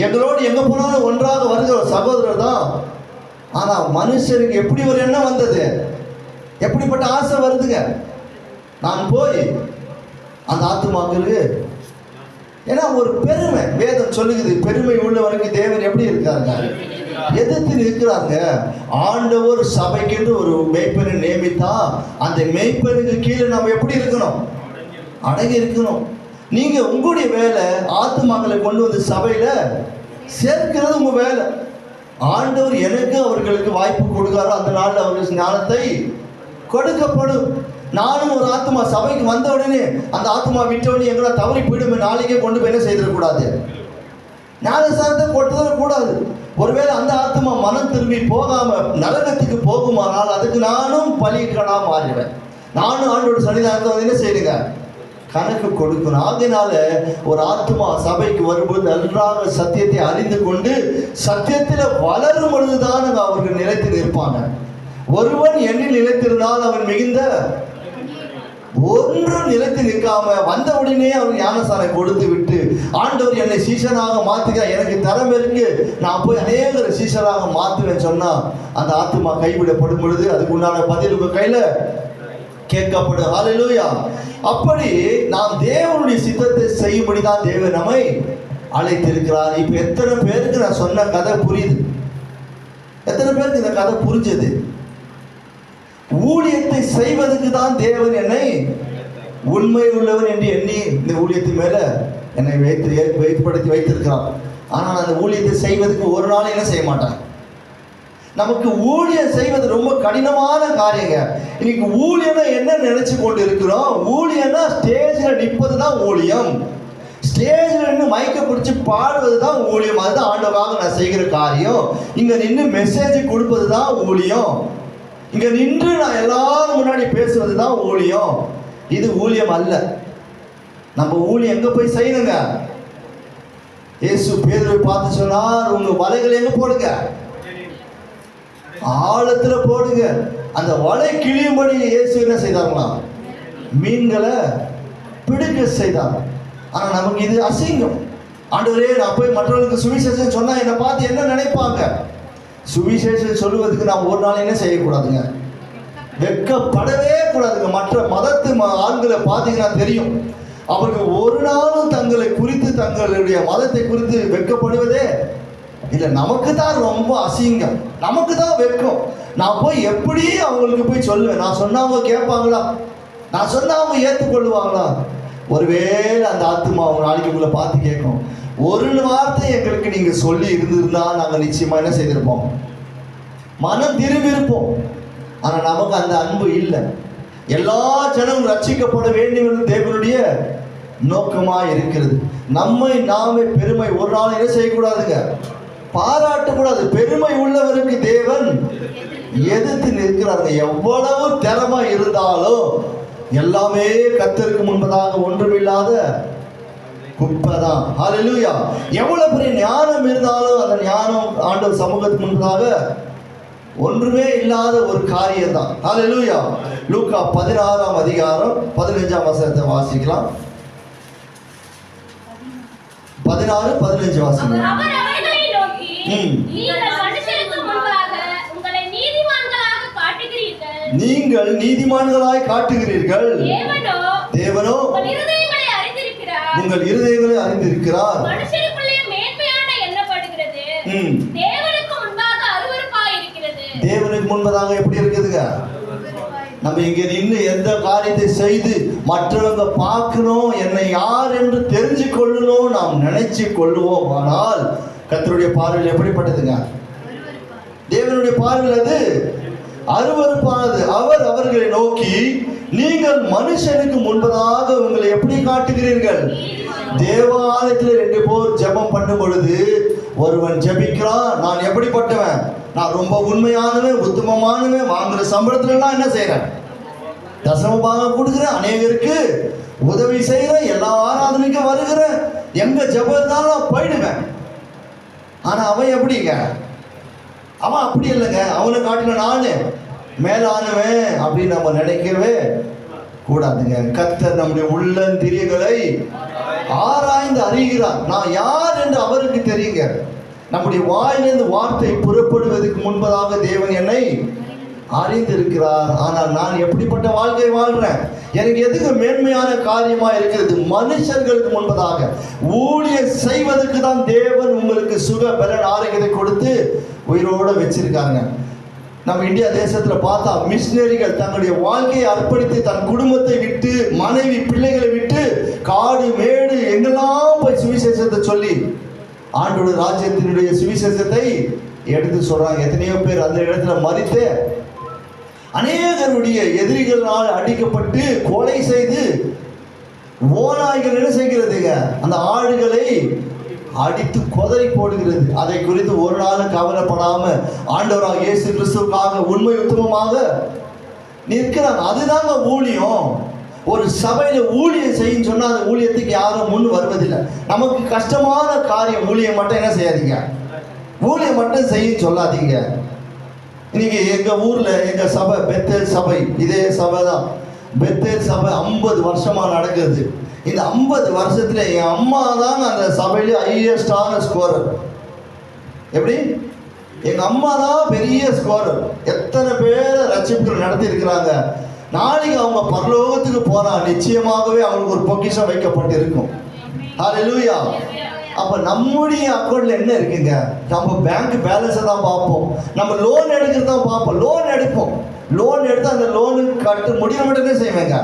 எங்களோடு எங்க போனாலும் ஒன்றாக வருகிற ஒரு சகோதரர் தான். ஆனா மனுஷருக்கு எப்படி ஒரு எண்ணம் வந்தது? எப்படிப்பட்ட ஆசை வருதுங்க? நான் போய் அந்த ஆத்துமாக்களுக்கு, ஏன்னா ஒரு பெருமை, வேதம் சொல்லுகிறது பெருமை உள்ளவனுக்கு தேவன் எப்படி இருக்காருங்க? எதிர்த்து நிற்கிறாங்க. ஆண்டவர் சபைக்கென்று ஒரு மேய்ப்பனை நியமித்தா அந்த மேய்ப்பனுக்கு கீழே நம்ம எப்படி இருக்கணும்? அடங்கி இருக்கணும். நீங்க உங்களுடைய வேலை ஆத்துமாக்களை கொண்டு வந்து சபையில சேர்க்கிறது உங்க வேலை. ஆண்டவர் எனக்கு அவர்களுக்கு வாய்ப்பு கொடுக்காரோ அந்த நாளில் அவர்களுக்கு ஞானத்தை கொடுக்கப்படும். நானும் ஒரு ஆத்மா சபைக்கு வந்த உடனே அந்த ஆத்மா விட்ட உடனே எங்களை தவறி போயிடுமே, நாளைக்கே கொண்டு போய் என்ன செய்திடக்கூடாது? ஞானசாரத்தை கொட்டுதக்கூடாது. ஒருவேளை அந்த ஆத்மா மனம் திரும்பி போகாம நரகத்துக்கு போகுமானால் அதுக்கு நானும் பலிக்கணா மாறிடுவேன். நானும் ஆண்டோட சன்னிதானத்தை என்ன செய்யுங்க? கணக்கு கொடுக்கணும். ஆகையினால ஒரு ஆத்மா சபைக்கு வரும்போது நன்றாக சத்தியத்தை அறிந்து கொண்டு சத்தியத்தில் வளரும் பொழுதுதான் அவர்கள் நிலைத்து நிற்பாங்க. ஒருவன் எண்ணில் நிலைத்திருந்தால் அவன் மிகுந்த ஒன்றும் நிலைத்து நிற்காம வந்த உடனே அவன் ஞானசாரம் கொடுத்து விட்டு ஆண்டவர் என்னை சீஷராக மாத்துக, எனக்கு திறமை இருக்கு, நான் போய் அநேக சீஷராக மாத்துவேன் சொன்னா அந்த ஆத்மா கைவிடப்படும் பொழுது அதுக்கு உண்டான பதில் உங்க கையில கேட்கப்படும். ஹல்லேலூயா. அப்படி நாம் தேவனுடைய சித்தத்தை செய்யும்படிதான் தேவன் நம்மை அழைத்திருக்கிறார். இப்ப எத்தனை பேருக்கு நான் சொன்ன கதை புரியுது? எத்தனை பேருக்கு இந்த கதை புரிஞ்சது? ஊழியத்தை செய்வதற்கு தான் தேவன் என்னை உண்மை உள்ளவன் என்று எண்ணி இந்த ஊழியத்தின் மேல என்னை வைத்துப்படுத்தி வைத்திருக்கிறார். ஆனால் அந்த ஊழியத்தை செய்வதற்கு ஒரு நாள் என்ன செய்ய மாட்டான். நமக்கு ஊழியம் செய்வது ரொம்ப கடினமான காரியங்க. இன்னைக்கு ஊழியம்னா என்ன நினைச்சு கொண்டு இருக்கிறோம்? ஊழியம்னா ஸ்டேஜில் நிற்பது தான் ஊழியம். ஸ்டேஜில் நின்று மைக்க பிடிச்சி பாடுவது தான் ஊழியம். அதுதான் ஆண்டவராக நான் செய்கிற காரியம். இங்க நின்று மெசேஜ் கொடுப்பது தான் ஊழியம். இங்க நின்று நான் எல்லாரும் முன்னாடி பேசுவது தான் ஊழியம். இது ஊழியம் அல்ல. நம்ம ஊழியம் எங்க போய் செய்யணுங்க? இயேசு பேதுருவை பார்த்து சொன்னார், உங்க வலைகளை எங்க போடுங்க? ஆழத்துல போடுங்க. அந்த வலை கிழியும்படி இயேசு என்ன செய்தார்களாம்? மீன்களை பிடிக்க செய்தார். ஆனா நமக்கு இது அசிங்கம். ஆண்டவரே, நான் போய் மற்றவர்களுக்கு சுவிசேஷம் சொன்னா என்னை பார்த்து என்ன நினைப்பாங்க? சுவிசேஷம் சொல்லுவதுக்கு நாம் ஒரு நாள் என்ன செய்யக்கூடாதுங்க? வெட்கப்படவே கூடாதுங்க. மற்ற மதத்து ஆண்களை பார்த்தீங்கன்னா தெரியும், அவர்கள் ஒரு நாளும் தங்களை குறித்து தங்களுடைய மதத்தை குறித்து வெட்கப்படுவதே இல்லை. நமக்கு தான் ரொம்ப அசிங்கம், நமக்கு தான் வெட்கம். நான் போய் எப்படி அவங்களுக்கு போய் சொல்லுவேன்? நான் சொன்னா அவங்க கேட்பாங்களா? நான் சொன்னா அவங்க ஏற்றுக்கொள்ளுவாங்களா? ஒருவேளை அந்த ஆத்மா அவங்க நாளைக்கு உங்களை பார்த்து கேட்கும், ஒரு வார்த்தை எங்களுக்கு நீங்க சொல்லி இருந்திருந்தா நாங்கள் நிச்சயமா என்ன செய்திருப்போம்? மனம் திரும்பி இருப்போம். ஆனா நமக்கு அந்த அன்பு இல்லை. எல்லா ஜனமும் ரட்சிக்கப்பட வேண்டும் என்று தேவனுடைய நோக்கமா இருக்கிறது. நம்மை நாமே பெருமை ஒரு நாள் என்ன செய்யக்கூடாதுங்க? பாராட்டக்கூடாது. பெருமை உள்ளவருக்கு தேவன் எதிர்த்து நிற்கிறாருங்க. எவ்வளவு திறமை இருந்தாலும் எல்லாமே கர்த்தருக்கு முன்பதாக ஒன்றுமில்லாத குப்பைதான். ஹல்லேலூயா. எவ்வளவு பெரிய ஞானம் இருந்தாலும் அந்த ஞானம் ஆண்டவர் சமூகத்துக்கு முன்பதாக ஒன்றுமே இல்லாத ஒரு காரியம் தான். ஹல்லேலூயா. லூக்கா 16ஆம் அதிகாரம் 15ஆம் வசனத்தை வாசிக்கலாம். 16, 15 வாசிங்க. அவர் அவர்களை நோக்கி, நீங்கள் மனுஷருக்கு முன்பாக உங்களை நீதிமான்களாக காட்டுகிறீர்கள். நீங்கள் நீதிமான்களாய் காட்டுகிறீர்கள். தேவனோ உங்கள் இருதயங்களை அறிந்திருக்கிறார். உங்கள் இருதயங்களை அறிந்திருக்கிறார். மனுஷருக்குள்ளே மேன்மையான எண்ணப்படுகிறது, தேவனுக்கு முன்பாக அருவருப்பாய் இருக்கிறது. தேவனுக்கு முன்பதாக எப்படி இருக்குதுங்க? நம்ம இங்க நின்று எந்த காரியத்தை செய்து மற்றவங்க பார்க்கணும், என்னை யார் என்று தெரிஞ்சு கொள்ளணும் நாம் நினைச்சு கொள்ளுவோம். ஆனால் கர்த்தருடைய பார்வையில் எப்படிப்பட்டதுங்க? தேவனுடைய பார்வையில் அது அருவருப்பானது. அவர் அவர்களை நோக்கி, நீங்கள் மனுஷனுக்கு முன்பதாக உங்களை எப்படி காட்டுகிறீர்கள்? தேவாலயத்தில் 2 பேர் ஜெபம் பண்ணும் பொழுது ஒருவன் ஜெபிக்கிறான், நான் எப்படிப்பட்டவன்? நான் ரொம்ப உண்மையானவன், உத்தமமானவன், வாங்குற சம்பளத்துல எல்லாம் என்ன செய்யறேன்? தசம பாகம் கொடுக்குறேன், அநேகருக்கு உதவி செய்யறேன், எல்லா ஆராதனைக்கும் வருகிறேன், எங்க ஜெபம் இருந்தாலும் போயிடுவேன். ஆனா அவன் எப்படிங்க? அவன் அப்படி இல்லைங்க. அவனை காட்டின நானு மேலானவன் அப்படின்னு நம்ம நினைக்கவே கூடாதுங்க. கர்த்தர் நம்முடைய உள்ளந்திரியங்களை ஆராய்ந்து அறிகிறார். நான் யார் என்று அவருக்கு தெரியுங்க. நம்முடைய வாயிலிருந்து வார்த்தை புறப்படுவதற்கு முன்பதாக தேவன் என்னை அறிந்திருக்கிறார். ஆனால் நான் எப்படிப்பட்ட வாழ்க்கை வாழ்றேன், எனக்கு எதுக்கு மேன்மையான காரியமா இருக்கிறது? மனுஷர்களுக்கு முன்பதாக ஊழியம் செய்வதற்கு தான் தேவன் உங்களுக்கு சுக பலன் ஆரோக்கியத்தை கொடுத்து உயிரோட வச்சிருக்காங்க. நம்ம இந்தியா தேசத்துல பார்த்தா மிஷினரிகள் தங்களுடைய வாழ்க்கையை அர்ப்பணித்து தன் குடும்பத்தை விட்டு, மனைவி பிள்ளைகளை விட்டு, காடு மேடு எங்கெல்லாம் போய் சுவிசேஷத்தை சொல்லி ஆண்டோட ராஜ்யத்தினுடைய சுவிசேஷத்தை எடுத்து சொல்றாங்க. எத்தனையோ பேர் அந்த இடத்துல மரித்து அநேகருடைய எதிரிகளால் அடிக்கப்பட்டு கொலை செய்து ஓநாய்கள் என்ன செய்கிறதுங்க? அந்த ஆடுகளை அடித்து கொதறி போடுகிறது. அதை குறித்து ஒரு நாளும் கவலைப்படாம ஆண்டவராக இயேசு கிறிஸ்துவுக்காக உண்மை உத்தமமாக நிற்கிறாங்க. அதுதாங்க ஊழியம். ஒரு சபையில ஊழியம் செய்யும் சொன்னா அந்த ஊழியத்துக்கு யாரும் முன் வருவதில்லை. நமக்கு கஷ்டமான காரியம் ஊழியம் மட்டும் என்ன செய்யாதீங்க, ஊழியம் மட்டும் செய்ய சொல்லாதீங்க. இன்னைக்கு எங்க ஊர்ல எங்க சபை பெத்தேல் சபை, இதே சபை தான். பெத்தேல் சபை 50 வருஷமா நடக்குது. இந்த 50 வருஷத்துல என் அம்மா தான் அந்த சபையில ஹையஸ்டான ஸ்கோரர். எப்படி? எங்க அம்மா தான் பெரிய ஸ்கோரர். எத்தனை பேரை ரட்சிப்புகள் நடத்தி இருக்கிறாங்க. நாளைக்கு அவங்க பரலோகத்துக்கு போனா நிச்சயமாகவே அவங்களுக்கு ஒரு பொக்கிஷம் வைக்கப்பட்டு இருக்கும். ஹல்லேலூயா. அப்ப நம்முடைய அக்கௌண்ட்ல என்ன இருக்குங்க? நம்ம பேங்க் பேலன்ஸை தான் பார்ப்போம். நம்ம லோன் எடுக்கிறதா பார்ப்போம். லோன் எடுப்போம். லோன் எடுத்து அந்த லோனுக்கு கட்டு முடிய மட்டும் என்ன செய்வேங்க?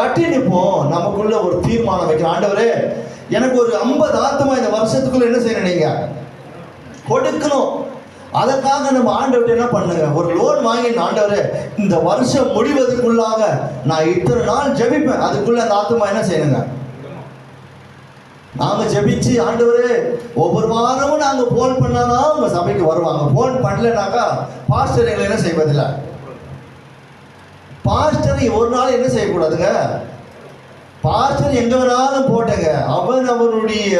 கட்டி நிற்போம். நமக்குள்ள ஒரு தீர்மானம் வைக்கிறோம். ஆண்டவரே, எனக்கு ஒரு 50 ஆத்மா இந்த வருஷத்துக்குள்ள என்ன செய்யணும், நீங்க கொடுக்கணும். அதற்காக நம்ம ஆண்டவர்கிட்ட என்ன பண்ணுங்க, ஒரு லோன் வாங்கி, ஆண்டவரே இந்த வருஷம் முடிவதற்குள்ளாக நான் இத்தனை நாள் ஜெபிப்பேன், அதுக்குள்ள அந்த ஆத்மா என்ன செய்யணுங்க? நாங்க ஜெபிச்சு, ஆண்டவரே ஒவ்வொரு வாரமும் நாங்க போன் பண்ணாதான் உங்க சபைக்கு வருவாங்க. போன் பண்ணலனாக்கா பாஸ்டர் எங்களை என்ன செய்வதில்லை. பாஸ்டர் ஒரு நாள் என்ன செய்யக்கூடாதுங்க. பாஸ்டர் எங்க வேணாலும் போட்டங்க, அவன் அவனுடைய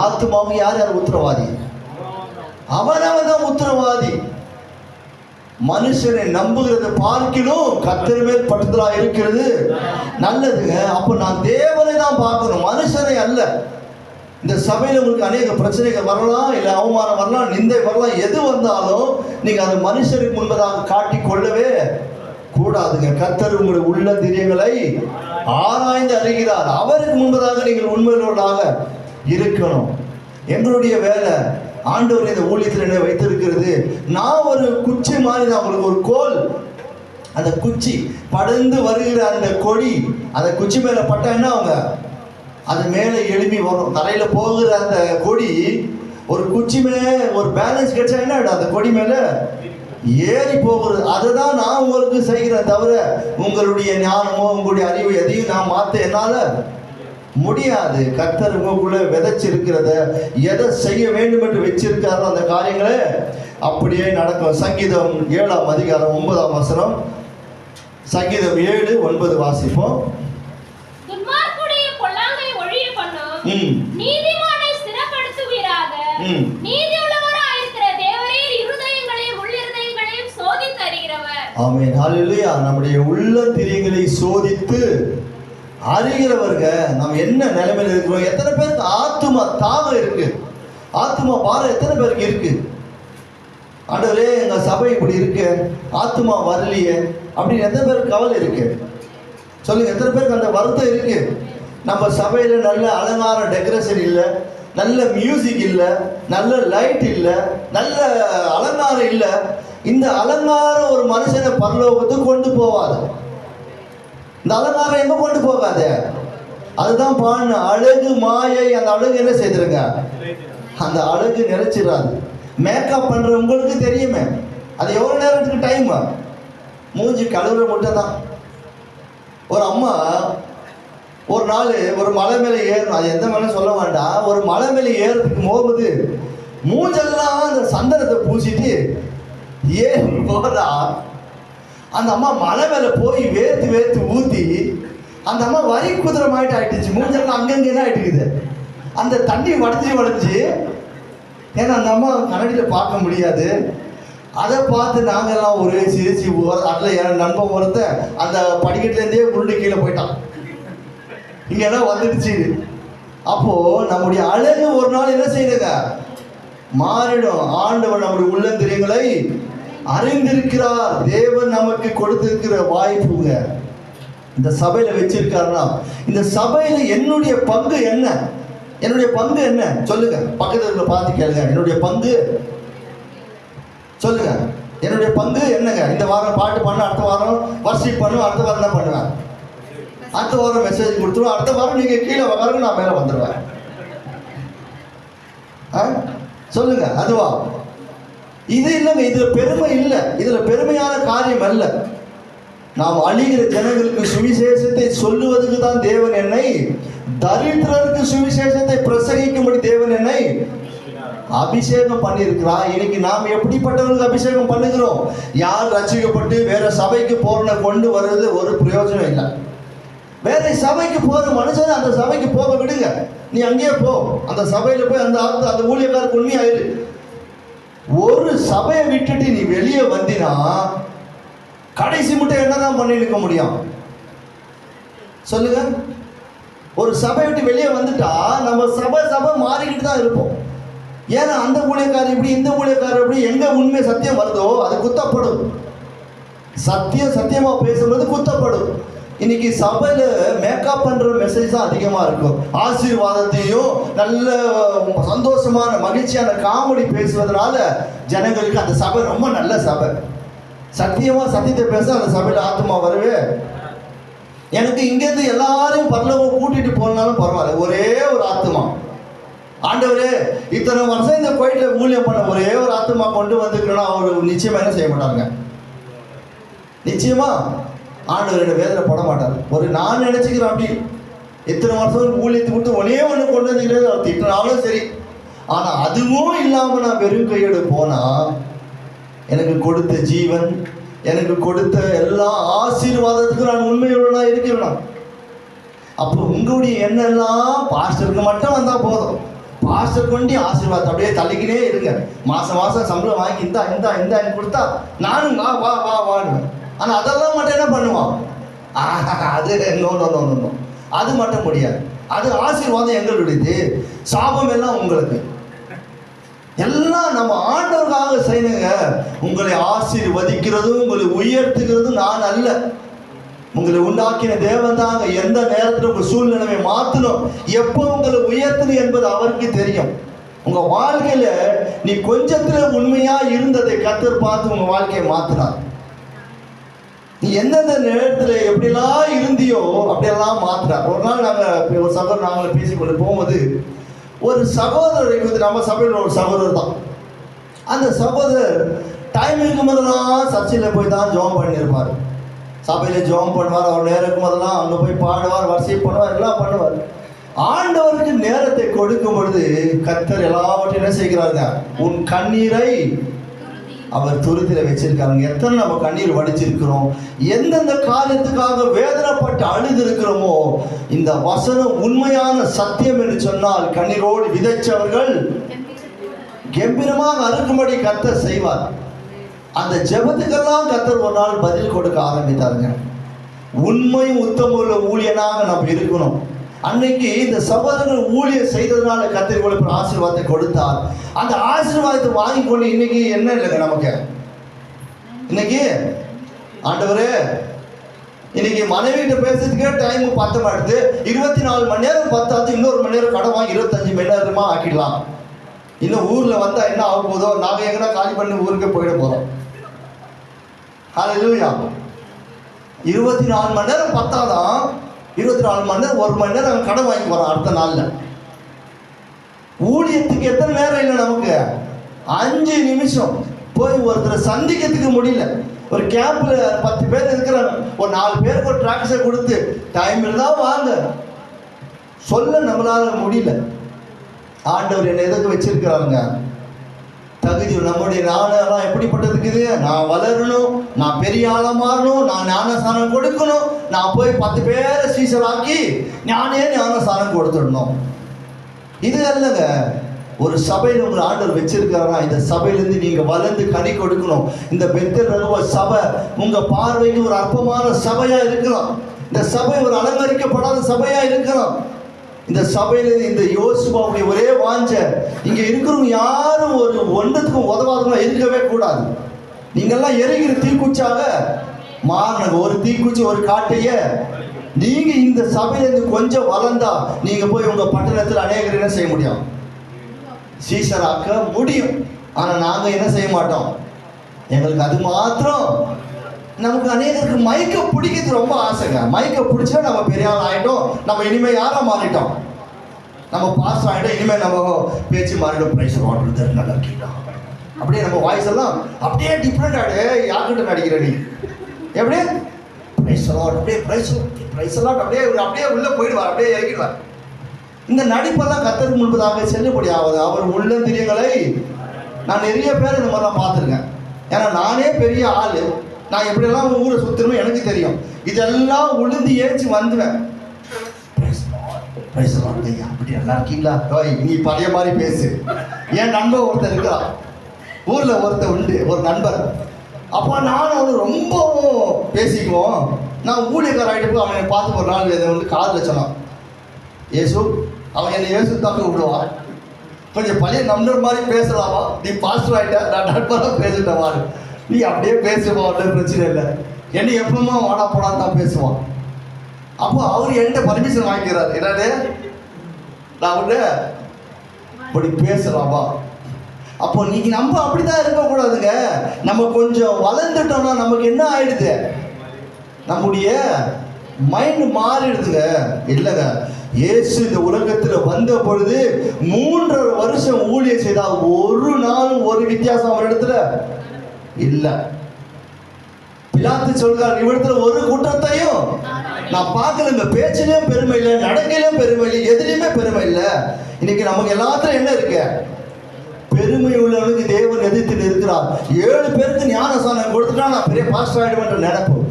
ஆத்மாவுக்கு யார் யார் உத்தரவாதி? அவன் தான் உத்தரவாதி. மனுஷனை நம்புகிறது பார்க்கிலும் கர்த்தர் மேல் பற்றுதலா இருக்கிறது நல்லதுங்க. அப்ப நான் தேவனை தான் பார்க்கணும், மனுஷனை அல்ல. இந்த சபையில உங்களுக்கு அநேக பிரச்சனைகள் வரலாம், இல்லை அவமானம் வரலாம், நிந்தை வரலாம். எது வந்தாலும் நீங்க அந்த மனுஷனுக்கு முன்பதாக காட்டி கொள்ளவே கூடாதுங்க. கர்த்தர் உங்களுடைய உள்ள திரியங்களை ஆராய்ந்து அறிகிறார். அவருக்கு முன்பதாக நீங்கள் உண்மையுள்ளவர்களாக இருக்கணும். எங்களுடைய வேலை ஆண்டவர் இந்த ஊழியத்தில் என்ன வைத்திருக்கிறது, நான் ஒரு குச்சி மாதிரி தான். உங்களுக்கு ஒரு கோல், அந்த குச்சி படர்ந்து வருகிற அந்த கொடி, அந்த குச்சி மேல பட்டா என்ன அவங்க அது மேலே எழுப்பி வரும். தரையில போகிற அந்த கொடி ஒரு குச்சி மேல ஒரு பேலன்ஸ் கிடைச்சா என்ன அந்த கொடி மேல ஏறி போகிறது. அதுதான் நான் உங்களுக்கு செய்கிறேன் தவிர உங்களுடைய ஞானமோ உங்களுடைய அறிவு எதையும் நான் மாற்ற என்னால முடியாது. கர்த்தர் உங்களுக்குள்ள விதைச்சிருக்கிறத எதை செய்ய வேண்டும் என்று வச்சிருக்காரோ அந்த காரியங்களே அப்படியே நடக்கும். சங்கீதம் 7ஆம் அதிகாரம் 9ஆம் வசனம். சங்கீதம் 7:9 வாசிப்போம். துன்மார்க்குடைய பொல்லாங்கை ஒழிய பண்ணும், நீதிமானை ஸ்திரப்படுத்துவீராக. நீதியுள்ளவராய் இருக்கிற தேவரீர் இருதயங்களையும் உள்ளிருதயங்களையும் சோதித்து அறிகிறவர். ஆமென். ஹல்லேலூயா. நம்முடைய உள்ள திரியங்களை சோதித்து அறிகிறவர்க நாம் என்ன நிலைமையில் இருக்கிறோம். எத்தனை பேருக்கு ஆத்துமா தாகம் இருக்கு, ஆத்துமா பாரம் எத்தனை பேருக்கு இருக்கு. ஆண்டவரே எங்க சபை இப்படி இருக்கு, ஆத்துமா வரலையே அப்படின்னு எத்தனை பேருக்கு கவலை இருக்கு சொல்லுங்க. எத்தனை பேருக்கு அந்த வருத்தம் இருக்கு. நம்ம சபையில நல்ல அலங்கார டெக்கரேஷன் இல்லை, நல்ல மியூசிக் இல்லை, நல்ல லைட் இல்லை, நல்ல அலங்காரம் இல்லை. இந்த அலங்காரம் ஒரு மனுஷனை பரலோகத்துக்கு கொண்டு போவாது. இந்த அலங்காரம் எங்க கொண்டு போகாது. அதுதான் பாருங்க, அழகு மாயை. அந்த அழகு என்ன செய்திருங்க, அந்த அழகு நிறைச்சிடாது. மேக்கப் பண்ற உங்களுக்கு தெரியுமே, அது எவ்வளவு நேரத்துக்கு டைம், மூஞ்சி கழுவுற மட்டும் தான். ஒரு அம்மா ஒரு நாள் ஒரு மலை மேலே ஏறணும், அது எந்த மலை சொல்ல வேண்டாம், ஒரு மலை மேலே ஏறதுக்கு போகும்போது மூஞ்செல்லாம் அந்த சந்தனத்தை பூசிட்டு ஏறி போதா அந்த அம்மா மலை மேலே போய் வேர்த்து வேர்த்து ஊற்றி அந்த அம்மா வரி குதிரை மாயிட்டு ஆயிட்டுச்சு. மூஞ்செல்லாம் அங்கங்கே ஆயிட்டுக்குது, அந்த தண்ணி வடிஞ்சு ஏன்னா அந்த அம்மா கண்ணாடியில் பார்க்க முடியாது. அதை பார்த்து நாங்கெல்லாம் ஒரே சிரிச்சு அதில் என் நண்பன் ஒருத்த அந்த படிக்கட்டுலேருந்தே உருண்டு கீழே போயிட்டான். இங்கெல்லாம் வந்துடுச்சு. அப்போ நம்முடைய அழகு ஒரு நாள் என்ன செய்யுங்க, மாறிடும். ஆண்டவர் நம்முடைய உள்ளந்திரியங்களை அறிந்திருக்கிறார். தேவன் நமக்கு கொடுத்திருக்கிற வாய்ப்புங்க இந்த சபையில வச்சிருக்காருன்னா, இந்த சபையில என்னுடைய பங்கு என்ன, என்னுடைய பங்கு என்ன சொல்லுங்க. பக்கத்துல பார்த்து கேளுங்க, என்னுடைய பங்கு சொல்லுங்க. என்னுடைய பங்கு என்னங்க? இந்த வாரம் பாட்டு பண்ண, அடுத்த வாரம் வர்ஷிப் பண்ணுவேன், அடுத்த வாரம் என்ன பண்ணுவேன், அடுத்த வாரம் மெசேஜ் கொடுத்துருவோம், அடுத்த வாரம் நீங்க கீழே வராங்க, நான் மேல வந்துடுவேன். சொல்லுங்க, அதுவா? இது இல்லைங்க, இதுல பெருமை இல்லை, இதுல பெருமையான காரியம் அல்ல. நாம் அழிகிற ஜனங்களுக்கு சுவிசேஷத்தை சொல்லுவதற்கு தான் தேவன் என்னை, தரித்திரருக்கு சுவிசேஷத்தை பிரசங்கிக்கும்படி தேவன் என்னை அபிஷேகம் பண்ணியிருக்கிறார். இன்னைக்கு நாம் எப்படிப்பட்டவர்களுக்கு அபிஷேகம் பண்ணுகிறோம்? யார் ரட்சிக்கப்பட்டு வேற சபைக்கு போறனை கொண்டு வருவது ஒரு பிரயோஜனம் இல்லை. வேற சபைக்கு போற மனுஷன் அந்த சபைக்கு போக விடுங்க, நீ அங்கேயே போ, அந்த சபையில போய் அந்த ஊழியக்காரருக்கு உண்மையாயிரு. ஒரு சபையை விட்டுட்டு நீ வெளியே வந்தினா கடைசி மட்டும் என்னதான் பண்ணி இருக்க முடியும் சொல்லுங்க. ஒரு சபை விட்டு வெளியே வந்துட்டா நம்ம சபை மாறிக்கிட்டு தான் இருப்போம். ஏன்னா அந்த ஊழியக்காரர் இப்படி, இந்த ஊழியக்காரர் இப்படி, எங்க உண்மை சத்தியம் வருதோ அது குத்தப்படும். சத்தியமா பேசுறது குத்தப்படும். இன்னைக்கு சபையில மேக்கப் பண்ற மெசேஜ் தான் அதிகமா இருக்கும். ஆசீர்வாதத்தையும் நல்ல சந்தோஷமான மகிழ்ச்சியான காமெடி பேசுவதனால ஜனங்களுக்கு அந்த சபை ரொம்ப நல்ல சபை. சத்தியமா சத்தியத்தை பேச அந்த சபையில ஆத்மா வரவே. எனக்கு இங்கேருந்து எல்லாரையும் பரலோகம் கூட்டிட்டு போனாலும் பரவாயில்ல, ஒரே ஒரு ஆத்மா, ஆண்டவரே இத்தனை வருஷம் இந்த கோயில ஊழியம் பண்ண ஒரே ஒரு ஆத்மா கொண்டு வந்துக்கிறோன்னா அவர் நிச்சயமா என்ன செய்ய மாட்டாங்க. நிச்சயமா ஆண்டவரோட வேதனை போட மாட்டார். ஒரு நான் நினைச்சுக்கிறேன் அப்படி, இத்தனை வருஷம் ஊழியத்தை விட்டு ஒரே ஒன்று கொண்டு வந்துக்கிறது அவர் திட்டினாலும் சரி. ஆனா அதுவும் இல்லாம நான் வெறும் கையோடு போனா எனக்கு கொடுத்த ஜீவன், எனக்கு கொடுத்த எல்லா ஆசீர்வாதத்துக்கும் நான் உண்மையுள்ளனா இருக்கிறேன். அப்போ உங்களுடைய எண்ணெல்லாம் பாஸ்டருக்கு மட்டும் வந்தா போதும், பாஸ்டர் கொண்டு ஆசீர்வாதம் அப்படியே தள்ளிக்கினே இருங்க. மாசம் சம்பளம் வாங்கி இந்த கொடுத்தா நானும் வா வாடுவேன். ஆனா அதெல்லாம் மட்டும் என்ன பண்ணுவான், அது நோ, அது மட்டும் முடியாது. அது ஆசீர்வாதம் எங்களுடையது, சாபம் எல்லாம் உங்களுக்கு. எல்லாம் நம்ம ஆண்டவருக்காக செய்யணுங்க. உங்களை ஆசீர்வதிக்கிறதும் உங்களை உயர்த்துகிறதும் நான் அல்ல, உங்களை உண்டாக்கின தேவன் தாங்க. எந்த நேரத்தில் உங்க சூழ்நிலையை மாற்றணும், எப்போ உங்களை உயர்த்தணும் என்பது அவருக்கு தெரியும். உங்க வாழ்க்கையில நீ கொஞ்சத்துல உண்மையா இருந்ததை கர்த்தர் பார்த்து உங்க வாழ்க்கையை மாத்தினார். நீ எந்தெந்த நேரத்துல எப்படிலாம் இருந்தியோ அப்படியெல்லாம் மாத்தினார். ஒரு நாள் ஒரு சகோதரர் நாங்கள பேசிக்கொண்டு போகும்போது ஒரு சகோதரரை நம்ம சபையில் ஒரு சகோதரர் தான். அந்த சகோதரர் டைம் இருக்கும் போதெல்லாம் சர்ச்சையில் போய் தான் ஜெபம் பண்ணியிருப்பார். சபையில் ஜெபம் பண்ணுவார். அவர் நேரம் இருக்கும் போதெல்லாம் அங்கே போய் பாடுவார், வர்ஷிப் பண்ணுவார், எல்லாம் பண்ணுவார். ஆண்டவருக்கு நேரத்தை கொடுக்கும் பொழுது கர்த்தர் எல்லாவற்றையும் என்ன செய்கிறாருங்க, உன் கண்ணீரை அவர் துருத்தில வச்சிருக்காங்க. எத்தனை நம்ம கண்ணீர் வடிச்சிருக்கிறோம், எந்தெந்த காரியத்துக்காக வேதனைப்பட்டு அழுது இருக்கிறோமோ, இந்த வசனம் உண்மையான சத்தியம் என்று சொன்னால் கண்ணீரோடு விதைச்சவர்கள் கம்பீரமாக அறுக்கும்படி கர்த்தர் செய்வார். அந்த ஜெபத்துக்கெல்லாம் கர்த்தர் ஒரு நாள் பதில் கொடுக்க ஆரம்பித்தாருங்க. உண்மையும் உத்தமுள்ள ஊழியனாக நாம் இருக்கணும். அன்னைக்கு இந்த சகோதரர்கள் ஊழியர் செய்ததுனால கர்த்தர் இவ்வளவு ஆசீர்வாதத்தை கொடுத்தார். அந்த ஆசீர்வாதத்தை வாங்கி கொண்டு இன்னைக்கு என்ன இல்லைங்க நமக்கு? இன்னைக்கு ஆண்டவரே, இன்னைக்கு மனைவிட்ட பேசுறதுக்கே டைம் 10 மாட்டுது. 24 மணி நேரம் 10, இன்னொரு மணி நேரம் கடன் வாங்கி 25 மணி நேரமா ஆக்கிடலாம். இன்னும் ஊர்ல வந்தா என்ன ஆக போதோ, நாங்க எங்கன்னா காலி பண்ணி ஊருக்கு போயிட போறோம். ஹல்லேலூயா. 24 மணி நேரம் பத்தாதான், 24 மணி நேரம் 1 மணி நேரம் கடன் வாங்கி போறோம் அடுத்த நாள்ல. ஊழியத்துக்கு எத்தனை நேரம் இல்லை நமக்கு? 5 நிமிஷம் போய் ஒருத்தரை சந்திக்கிறதுக்கு முடியல. ஒரு கேம்ப்ல 10 பேர் இருக்கிறாங்க, ஒரு 4 பேருக்கு ஒரு டிராக்ஸை கொடுத்து டைம் இருந்தா வாங்க சொல்ல நம்மளால முடியல. ஆண்டவர் என்னை எதுக்கு வச்சிருக்கிறாங்க? தகுதி நம்முடைய ஞானம் எப்படிப்பட்டதுக்கு இது? நான் வளரணும், நான் பெரிய ஆளா மாறணும், நான் ஞானஸ்தானம் கொடுக்கணும், நான் போய் 10 பேரை சீசலாக்கி நானே ஞானஸ்தானம் கொடுத்துடணும். இது அல்லங்க. ஒரு சபையில் உங்களை ஆண்டவர் வச்சிருக்காரா, இந்த சபையிலேருந்து நீங்க வளர்ந்து கனி கொடுக்கணும். இந்த பெத்தேல் சபை உங்க பார்வைக்கு ஒரு அற்பமான சபையா இருக்கலாம். இந்த சபை ஒரு அலங்கரிக்கப்படாத சபையா இருக்கலாம். இந்த சபையில இந்த யோசுவாவுடைய ஒரே வாஞ்ச, இங்க இருக்கிறவங்க யாரும் ஒரு ஒன்றத்துக்கும் உதவாதவங்க இருக்கவே கூடாது. நீங்கெல்லாம் எரிகிற தீக்குச்சாக மாறின ஒரு தீக்குச்சி, ஒரு காட்டைய நீங்க இந்த சபையிலிருந்து கொஞ்சம் வளர்ந்தா நீங்க போய் உங்க பட்டணத்தில் அநேகர் என்ன செய்ய முடியும்? சீசராக்க முடியும். ஆனா நாங்க என்ன செய்ய மாட்டோம். எங்களுக்கு அது மாத்திரம், நமக்கு அநேகருக்கு மைக்க பிடிக்கிறது ரொம்ப ஆசைங்க. மைக்க பிடிச்சா நம்ம பெரிய ஆள் ஆயிட்டோம், நம்ம இனிமே யாரா மாறிட்டோம், நம்ம பாஸ் ஆகிட்டோம், இனிமே நம்ம பேச்சு மாறிடும். பிரைஸ் வாட்டர் நல்லா இருக்கீங்களா, அப்படியே நம்ம வாய்ஸ் எல்லாம் அப்படியே டிஃப்ரெண்ட் ஆகிடு. யார்கிட்ட நடிக்கிற நீ எப்படி பிரைஸ் எல்லாம் அப்படியே பிரைஸ் எல்லாம் அப்படியே அப்படியே உள்ள போயிடுவார், அப்படியே இறக்கிடுவார். இந்த நடிப்பெல்லாம் கர்த்தருக்கு முன்பதாக செல்லுபடி ஆகுது. அவர் உள்ளந்திரியங்களை நான் நிறைய பேர் இந்த மாதிரிலாம் பார்த்துருக்கேன். ஏன்னா நானே பெரிய ஆள், நான் எப்படியெல்லாம் ஊரை சுத்தணுமோ எனக்கு தெரியும். இதெல்லாம் உளுந்து ஏற்றி வந்துவேன். ஐயா அப்படி நல்லா இருக்கீங்களா, நீ பழைய மாதிரி பேசு. என் நண்பர் ஒருத்தர் இருக்கிறான், ஊரில் ஒருத்தர் உண்டு, ஒரு நண்பர். அப்போ நானும் அவனு ரொம்ப பேசிக்குவோம். நான் ஊழியக்கார ஆகிட்டு போய் அவனை பார்த்து ஒரு நாள் இதை வந்து காதில் சொன்னான், ஏசு. அவன் என்னை ஏசு தாக்க விடுவான். கொஞ்சம் பழைய நண்பர் மாதிரி பேசலாமா, நீ பாஸ்டர் ஆகிட்ட, நான் நண்பராக பேசிட்டவா, நீ அப்படியே பேசுவான், ஒன்றும் பிரச்சனை இல்லை. என்னை எப்பவுமே வாடா போடான்னு தான் பேசுவான். அப்போ அவர் என்கிட்ட பர்மிஷன் வாங்கிக்கிறார், என்னது நான் உன்ன இப்படி பேசலாமா. அப்போ நீங்க நம்ம அப்படிதான் இருக்கக்கூடாதுங்க. நம்ம கொஞ்சம் வளர்ந்துட்டோம்னா நமக்கு என்ன ஆயிடுது, நம்முடைய மைண்ட் மாறிடுதுங்க. இல்லைங்க, இயேசு இந்த உலகத்துல வந்த பொழுது 3.5 வருஷம் ஊழியம் செய்தா ஒரு நாளும் ஒரு வித்தியாசம் ஒரு இடத்துல இல்ல. பிலாத்து சொல்றார், இவ்விடத்துல ஒரு குற்றத்தையும் நான் பார்க்கலங்க. பேச்சிலையும் பெருமை இல்லை, நடக்கையிலும் பெருமை இல்லை, எதுலையுமே பெருமை இல்லை. இன்னைக்கு நமக்கு எல்லாத்திலும் என்ன இருக்கு? பெருமை உள்ளவனுக்கு தேவன் எதிர்த்து இருக்கிறார். 7 பேருக்கு ஞானஸ்தானம் கொடுத்துட்டா நான் பெரிய பாஸ்டர் ஆயிடுவேன் நினைப்போம்.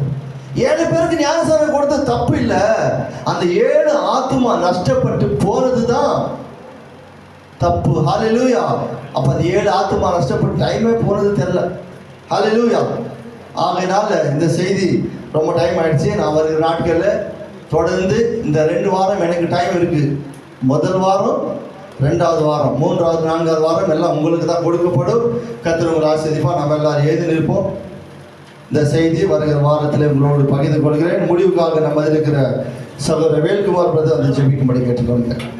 7 பேருக்கு ஞானஸ்தானம் கொடுத்த தப்பு இல்லை. அந்த 7 ஆத்துமா நஷ்டப்பட்டு போறதுதான் தப்பு. ஹல்லேலூயா. அப்ப அந்த 7 ஆத்துமா நஷ்டப்பட்டு டைமே போனது தெரியல. ஹல்லேலூயா. ஆகையினால இந்த செய்தி ரொம்ப டைம் ஆயிடுச்சு. நான் வருகிற நாட்களில் தொடர்ந்து இந்த 2 வாரம் எனக்கு டைம் இருக்கு. முதல் வாரம், 2வது வாரம், 3வது 4வது வாரம் எல்லாம் உங்களுக்கு தான் கொடுக்கப்படும். கர்த்தர் உங்களை ஆசீர்வதிப்பார். நம்ம எல்லாரும் எழுதி நிற்போம். இந்த செய்தி வருகிற வாரத்தில் உங்களோடு பகிர்ந்து கொள்கிறேன். முடிவுக்காக நம்ம இருக்கிற சகோதரர் வேல்குமார் பிரதர் அதை ஜெபிக்கும்படி கேட்டுக்கொள்கிறேன்.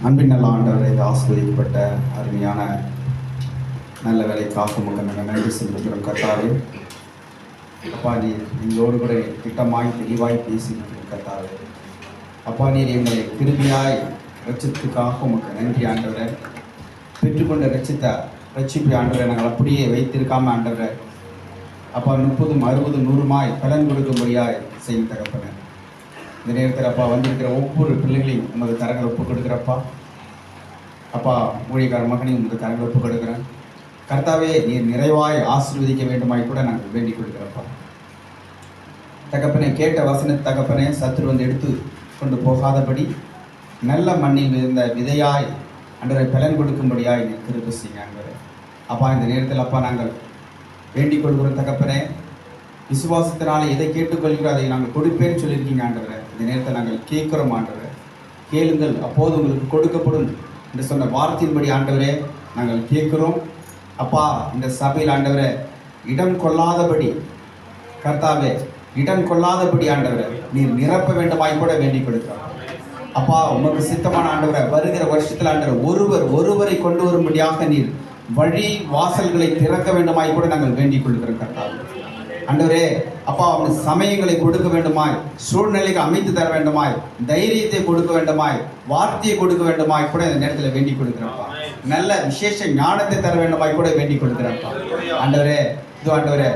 அன்பின் நல்ல ஆண்டவரை ஆசீர்வதிக்கப்பட்ட அருமையான நல்ல வேலைக்காக உமக்கு நாங்கள் நன்றி செலுத்துகிறோம். கர்த்தாவே, அப்பா நீர் எங்களோடு கூட திட்டமாய் தெளிவாய் பேசியிருக்கிறோம். கர்த்தாவே, அப்பா நீர் எங்களை கிருபியாய் ரட்சித்துக்காக உமக்கு நன்றி ஆண்டவரை. பெற்றுக்கொண்ட ரட்சிப்பு ஆண்டவரை நாங்கள் அப்படியே வைத்திருக்காம ஆண்டவரை அப்பா 30, 60, 100 பலன் கொடுக்கும்படியாய் செய்யும் தகப்பன. இந்த நேரத்தில் அப்பா வந்திருக்கிற ஒவ்வொரு பிள்ளைகளையும் உமது கரங்களை ஒப்புக் கொடுக்குறப்பா. அப்பா ஊழியக்கார மகனையும் உமது கரங்களை ஒப்புக் கொடுக்குறேன். கர்த்தாவே நீர் நிறைவாய் ஆசீர்வதிக்க வேண்டுமாய் கூட நாங்கள் வேண்டிக் கொடுக்குறப்பா. தகப்பனே, கேட்ட வசன தகப்பனே சத்துரு வந்து எடுத்து கொண்டு போகாதபடி நல்ல மண்ணில் இருந்த விதையாய் ஆண்டவரை பலன் கொடுக்கும்படியாய் நீர் கிருபை செய்யுங்க ஆண்டவரே. அப்பா இந்த நேரத்தில் அப்பா நாங்கள் வேண்டிக் கொள்கிறோம் தகப்பனே, விசுவாசத்தினால எதை கேட்டுக்கொள்கிறோம் அதை நாங்கள் கொடுப்பேன்னு சொல்லியிருக்கீங்க ஆண்டவரே. இந்த நேரத்தை நாங்கள் கேட்குறோம் ஆண்டவரே. கேளுங்கள் அப்போது உங்களுக்கு கொடுக்கப்படும் என்று சொன்ன வார்த்தையின்படி ஆண்டவரே நாங்கள் கேட்கிறோம். அப்பா இந்த சபையில் ஆண்டவரே இடம் கொள்ளாதபடி கர்த்தாவே, இடம் கொள்ளாதபடி ஆண்டவரே நீர் நிரப்ப வேண்டுமாய் கூட வேண்டிக் கொடுக்கிறோம். அப்பா உமக்கு சித்தமான ஆண்டவரை வருகிற வருஷத்தில் ஆண்டவர் ஒருவரை கொண்டு வரும்படியாக நீர் வழி வாசல்களை திறக்க வேண்டுமாய் கூட நாங்கள் வேண்டிக் கொள்கிறோம் கர்த்தாவே. ஆண்டவரே அப்பா அவனுக்கு சமயங்களை கொடுக்க வேண்டுமாய், சூழ்நிலைக்கு அமைத்து தர வேண்டுமாய், தைரியத்தை கொடுக்க வேண்டுமாய், வார்த்தையை கொடுக்க வேண்டுமாய் கூட இந்த நேரத்தில் வேண்டிக் கொடுக்கிறப்பா. நல்ல விசேஷ ஞானத்தை தர வேண்டுமாய் கூட வேண்டிக் கொடுக்கிறப்பா. ஆண்டவரே இது ஆண்டவரே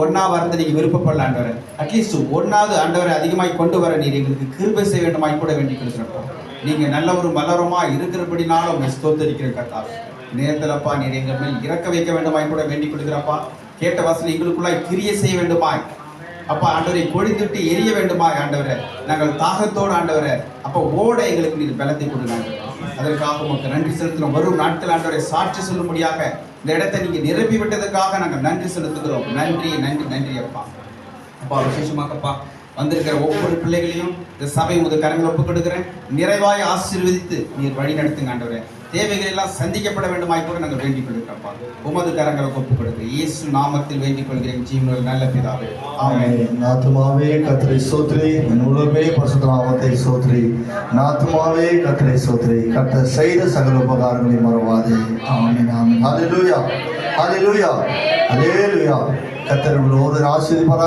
ஒன்றா வரது நீங்கள் விருப்பப்படல ஆண்டவரே, அட்லீஸ்ட் ஒன்றாவது ஆண்டவரை அதிகமாய் கொண்டு வர நீர் எங்களுக்கு கிருபை செய்ய வேண்டுமாய் கூட வேண்டிக் கொடுக்கிறப்பா. நீங்கள் நல்ல ஒரு மலரமா இருக்கிறபடினாலும் உங்களை ஸ்தோத்தரிக்கிற கர்த்தாவே. நேரத்திலப்பா நீர் எங்கள் மேல் இறக்க வைக்க வேண்டுமாய் கூட வேண்டிக் கொடுக்கிறப்பா. கேட்ட வாசல் எங்களுக்குள்ளாய் கிரிய செய்ய வேண்டுமாய் அப்பா ஆண்டவரை கொழுந்துட்டு எரிய வேண்டுமாய் ஆண்டவரை. நாங்கள் தாகத்தோடு ஆண்டவரை அப்போ ஓட எங்களுக்கு நீர் பலத்தை கொடுங்க. அதற்காக உங்களுக்கு நன்றி செலுத்துகிறோம். வரும் நாட்கள் ஆண்டவரை சாட்சி சொல்லும்படியாக இந்த இடத்தை நீங்கள் நிரப்பி விட்டதுக்காக நாங்கள் நன்றி செலுத்துகிறோம். நன்றி நன்றி நன்றி அப்பா. அப்பா விசேஷமாகப்பா வந்திருக்கிற ஒவ்வொரு பிள்ளைகளையும் இந்த சபை முதல் கரங்களை ஒப்புக் கொடுக்கிறேன். நிறைவாய் ஆசீர்வதித்து நீர் வழி நடத்துங்க ஆண்டவரே. தேவைகள் எல்லாம் சந்திக்கப்பட வேண்டுமாய் கூட நாங்கள் வேண்டிக் கொள்கிறோம்ப்பா. உமது கரங்களை ஒப்புக் கொடுக்கிறேன். இயேசு நாமத்தில் வேண்டிக் கொள்கிறேன் ஜீவனுள்ள நல்ல பிதாவே, ஆமென். நாத்துமாவே கர்த்தரை ஸ்தோத்திரி, என் உள்ளமே பரிசுத்த நாமத்தை ஸ்தோத்திரி. நாத்துமாவே கர்த்தரை ஸ்தோத்திரி, கர்த்தர் செய்த சகல உபகாரங்களை மறவாதே. ஆமென் ஆமென். ஹல்லேலூயா ஹல்லேலூயா ஹல்லேலூயா. கர்த்தர் உங்களோடு ஆசீர்வதிப்பாராக.